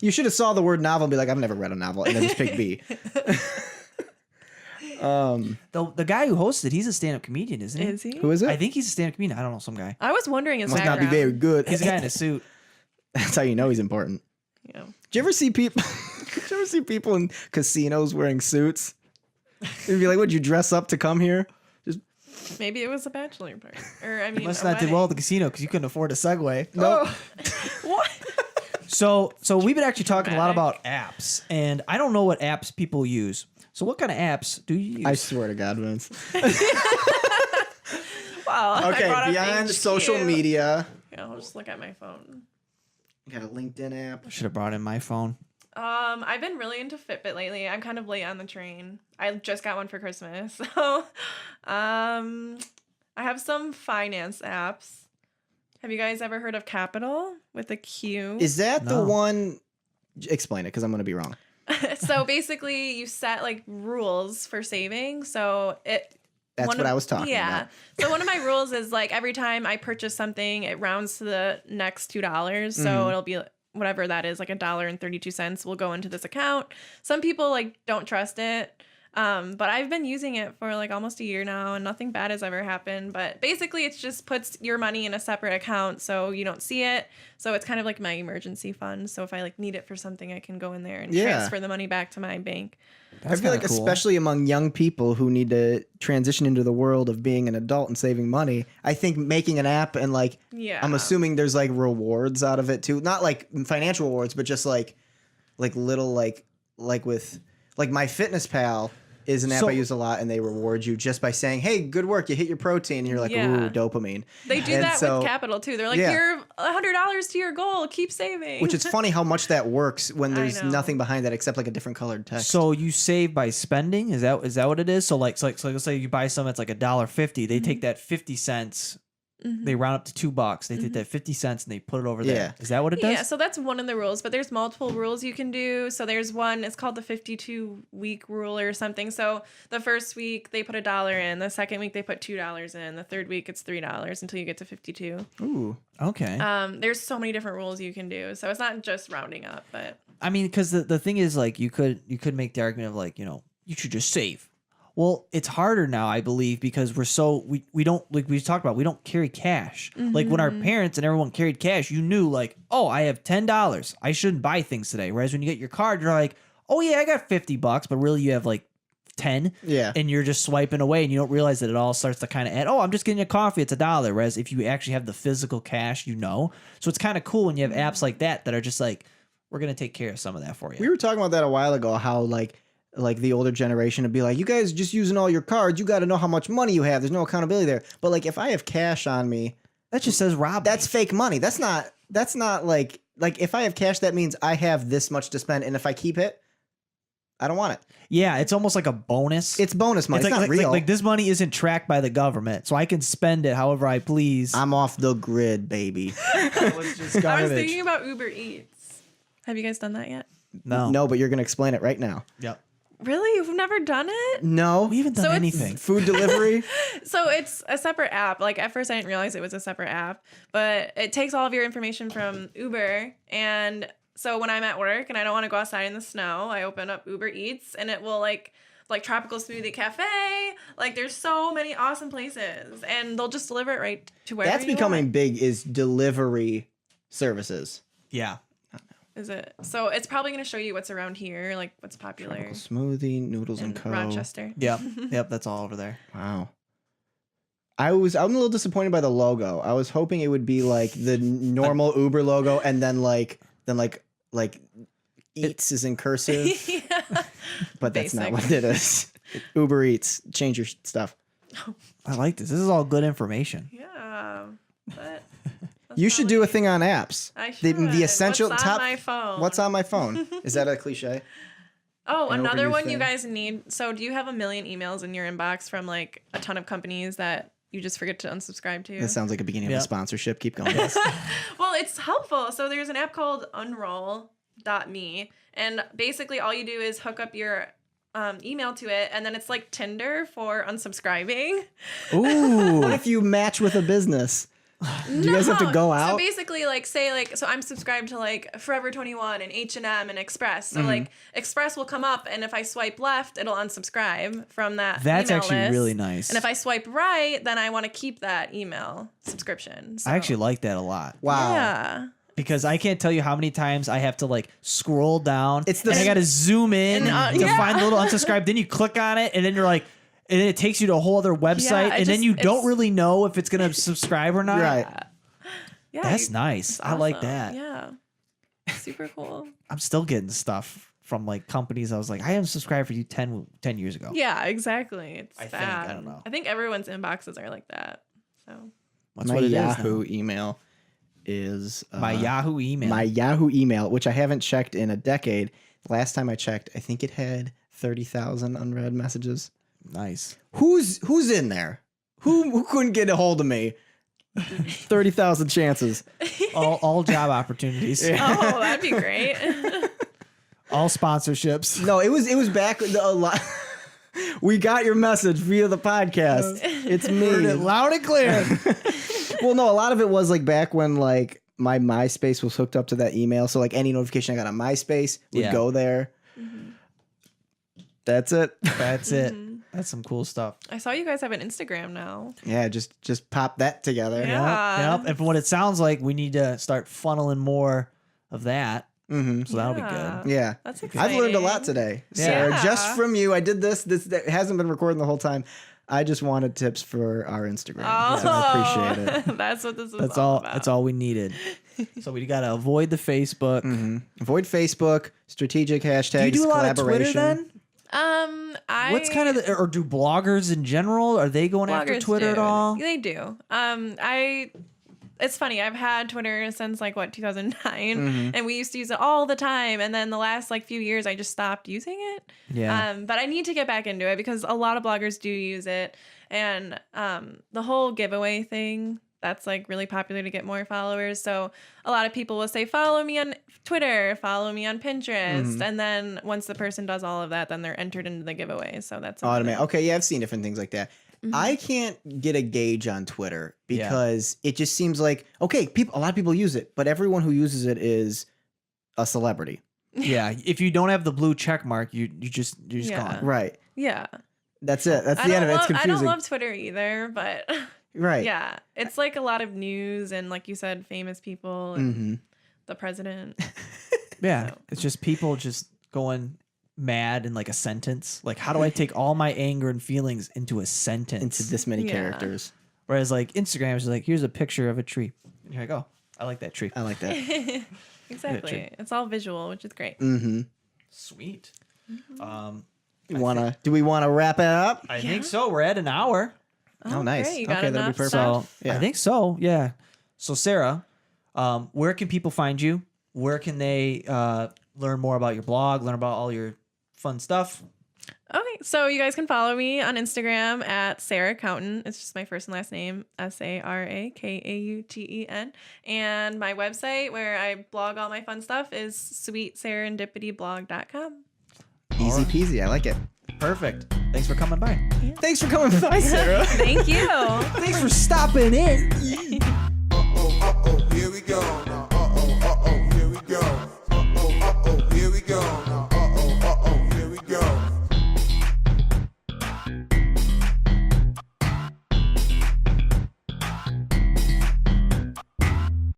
You should have saw the word novel and be like, I've never read a novel, and then just pick B. The guy who hosts it, he's a stand-up comedian, isn't he? Is he? Who is it? I think he's a stand-up comedian. I don't know, some guy. I was wondering his Must not background. be very good. He's a guy in a suit. That's how you know he's important. Yeah. Do you ever see people? Did you ever see people in casinos wearing suits? You'd be like, "Would you dress up to come here?" Just Maybe it was a bachelor party. Or, I mean, Must a not did well at the wedding. casino because you couldn't afford a Segway. no. What? So we've been actually talking a lot Dramatic. about apps, and I don't know what apps people use. So what kind of apps do you use? I swear to God, Vince. Wow. I Okay, brought up beyond HQ. social media, Yeah, I'll just look at my phone. got a LinkedIn app. Should have brought in my phone. I've been really into Fitbit lately. I'm kind of late on the train. I just got one for Christmas. So, I have some finance apps. Have you guys ever heard of Capital with a Q? Is that the No. one? Explain it, because I'm going to be wrong. So basically, you set like rules for saving. So That's one what of- I was talking about. So one of my rules is like every time I purchase something, it rounds to the next $2. So it'll be whatever that is, like $1.32 will go into this account. Some people like don't trust it. But I've been using it for like almost a year now and nothing bad has ever happened. But basically it just puts your money in a separate account so you don't see it. So it's kind of like my emergency fund. So if I like need it for something, I can go in there and Yeah. transfer the money back to my bank. That's I feel like, kinda cool. especially among young people who need to transition into the world of being an adult and saving money, I think making an app and like, Yeah. I'm assuming there's like rewards out of it too. Not like financial rewards, but just like little like with like MyFitnessPal is an app So- I use a lot, and they reward you just by saying, "Hey, good work, you hit your protein." And you're like, Yeah. "Ooh, dopamine." They do And that so- with Capital too. They're like, Yeah. you're $100 to your goal. Keep saving. Which is funny how much that works when I there's know. nothing behind that except like a different colored text. So you save by spending? Is that what it is? So like let's say you buy something that's like $1.50. They take that 50 cents. They round up to $2. They take that 50 cents and they put it over Yeah. there. Is that what it does? Yeah, so that's one of the rules, but there's multiple rules you can do. So there's one, it's called the 52-week rule or something. So the first week they put $1 in, the second week they put $2 in, the third week it's $3 until you get to 52. Ooh. Okay. There's so many different rules you can do. So it's not just rounding up, but I mean, because the thing is, like, you could make the argument of like, you should just save. Well, it's harder now, I believe, because we don't, like we talked about, we don't carry cash. Like when our parents and everyone carried cash, you knew like, oh, I have $10. I shouldn't buy things today. Whereas when you get your card, you're like, oh yeah, I got $50, but really you have like 10. Yeah. And you're just swiping away and you don't realize that it all starts to kind of add, oh, I'm just getting a coffee, it's $1. Whereas if you actually have the physical cash, So it's kind of cool when you have apps like that are just like, we're going to take care of some of that for you. We were talking about that a while ago, how like the older generation would be like, you guys just using all your cards, you got to know how much money you have. There's no accountability there. But like if I have cash on me, That just says rob me. that's fake money. That's not like if I have cash, that means I have this much to spend. And if I keep it, I don't want it. Yeah, it's almost like a bonus. It's bonus money. It's, not like, real. Like this money isn't tracked by the government, so I can spend it however I please. I'm off the grid, baby. That was just I garbage. was thinking about Uber Eats. Have you guys done that yet? No. No, but you're going to explain it right now. Yep. Really? You've never done it? No. We haven't done So it's- anything. Food delivery. So it's a separate app. Like at first I didn't realize it was a separate app, but it takes all of your information from Uber. And so when I'm at work and I don't want to go outside in the snow, I open up Uber Eats and it will like Tropical Smoothie Cafe. Like there's so many awesome places and they'll just deliver it right to wherever That's you becoming want. big, is delivery services. Yeah. Is it? So it's probably going to show you what's around here, like what's popular Tropical Smoothie, Noodles in and Co. Rochester. Yep. Yep. That's all over there. Wow. I'm a little disappointed by the logo. I was hoping it would be like the normal Uber logo and then like Eats is in cursive, Yeah. but that's not Basic. what it is. Uber Eats, change your stuff. I like this. This is all good information. Yeah. But You should do a thing on apps. I The should. essential What's top. on my phone? What's on my phone? Is that a cliche? Oh, An another overview one thing. you guys need. So, do you have a million emails in your inbox from like a ton of companies that you just forget to unsubscribe to. This sounds like a beginning of Yep. a sponsorship. Keep going. Well, it's helpful. So there's an app called Unroll.me, and basically all you do is hook up your email to it, and then it's like Tinder for unsubscribing. Ooh. What if you match with a business? Do you guys have to go out? So basically, like, say, like, so I'm subscribed to like Forever 21 and H&M and Express. So like Express will come up, and if I swipe left, it'll unsubscribe from that. That's email actually list. really nice. And if I swipe right, then I want to keep that email subscription. So, I actually like that a lot. Wow. yeah. Because I can't tell you how many times I have to like scroll down. It's the- and I got to zoom in And, to yeah. find the little unsubscribe. Then you click on it, and then you're like, and then it takes you to a whole other website, Yeah, and then you don't it's- really know if it's gonna subscribe or not. Right. Yeah. That's nice. it's I like awesome. that. Yeah. Super cool. I'm still getting stuff from like companies. I was like, I haven't subscribed for you 10 years ago. Yeah, exactly. It's I bad. think, I don't know. I think everyone's inboxes are like that. So That's My what it is now. Yahoo email is My Yahoo email. My Yahoo email, which I haven't checked in a decade. Last time I checked, I think it had 30,000 unread messages. Nice. Who's in there? Who couldn't get a hold of me? 30,000 chances. All job opportunities. oh, that'd be great. All sponsorships. No, it was back a lot. We got your message via the podcast. It's Heard it me. loud and clear. Well, no, a lot of it was like back when like my MySpace was hooked up to that email. So like any notification I got on MySpace would Yeah. go there. That's it. That's it. That's some cool stuff. I saw you guys have an Instagram now. Yeah, just pop that together. Yeah. Yep. And from what it sounds like, we need to start funneling more of that. Mm-hmm. So that'll be Yeah. good. Yeah. That's I've exciting. learned a lot today. Yeah. Sarah, Yeah. just from you. I did this that hasn't been recording the whole time. I just wanted tips for our Instagram. Oh, So I appreciate it. That's what this is That's all all. about. That's all we needed. So we got to avoid the Facebook. Mm-hmm. Avoid Facebook, strategic hashtags, Do you do a lot of Twitter collaboration. then? What's kind of or do bloggers in general? Are they going after bloggers Twitter at do. all? They do. It's funny. I've had Twitter since like 2009, Mm-hmm. and we used to use it all the time. And then the last like few years, I just stopped using it. Yeah. But I need to get back into it because a lot of bloggers do use it, and the whole giveaway thing. That's like really popular to get more followers. So a lot of people will say, follow me on Twitter, follow me on Pinterest. Mm-hmm. And then once the person does all of that, then they're entered into the giveaway. So that's Automate. Okay, yeah, I've seen different things like that. I can't get a gauge on Twitter because it just seems like okay, a lot of people use it, but everyone who uses it is a celebrity, Yeah. If you don't have the blue check mark, you're just Yeah. gone. right? Yeah. That's it. That's I the end of it. It's don't confusing, love Twitter either, but right? yeah, it's like a lot of news and like you said, famous people and Mm-hmm. the president. Yeah. So- It's just people just going mad in like a sentence. Like, how do I take all my anger and feelings into a sentence? Into this many Yeah. characters. Whereas like Instagram is like, here's a picture of a tree. Here I go. I like that tree. I like that. Exactly. It's all visual, which is great. Mm-hmm. Sweet. Do we want to wrap it up? I think so. We're at an hour. Oh, nice. great. You got Okay, that'll be enough perfect. stuff? So Yeah. I think so. Yeah. So Sarah, where can people find you? Where can they learn more about your blog, learn about all your fun stuff? Okay, so you guys can follow me on Instagram at Sara Kauten. It's just my first and last name, SaraKauten. And my website where I blog all my fun stuff is sweetserendipityblog.com. Easy peasy. I like it. Perfect. Thanks for coming by. Thanks for coming by, Sarah. Thank you. Thanks for stopping in. Uh-oh, here we go.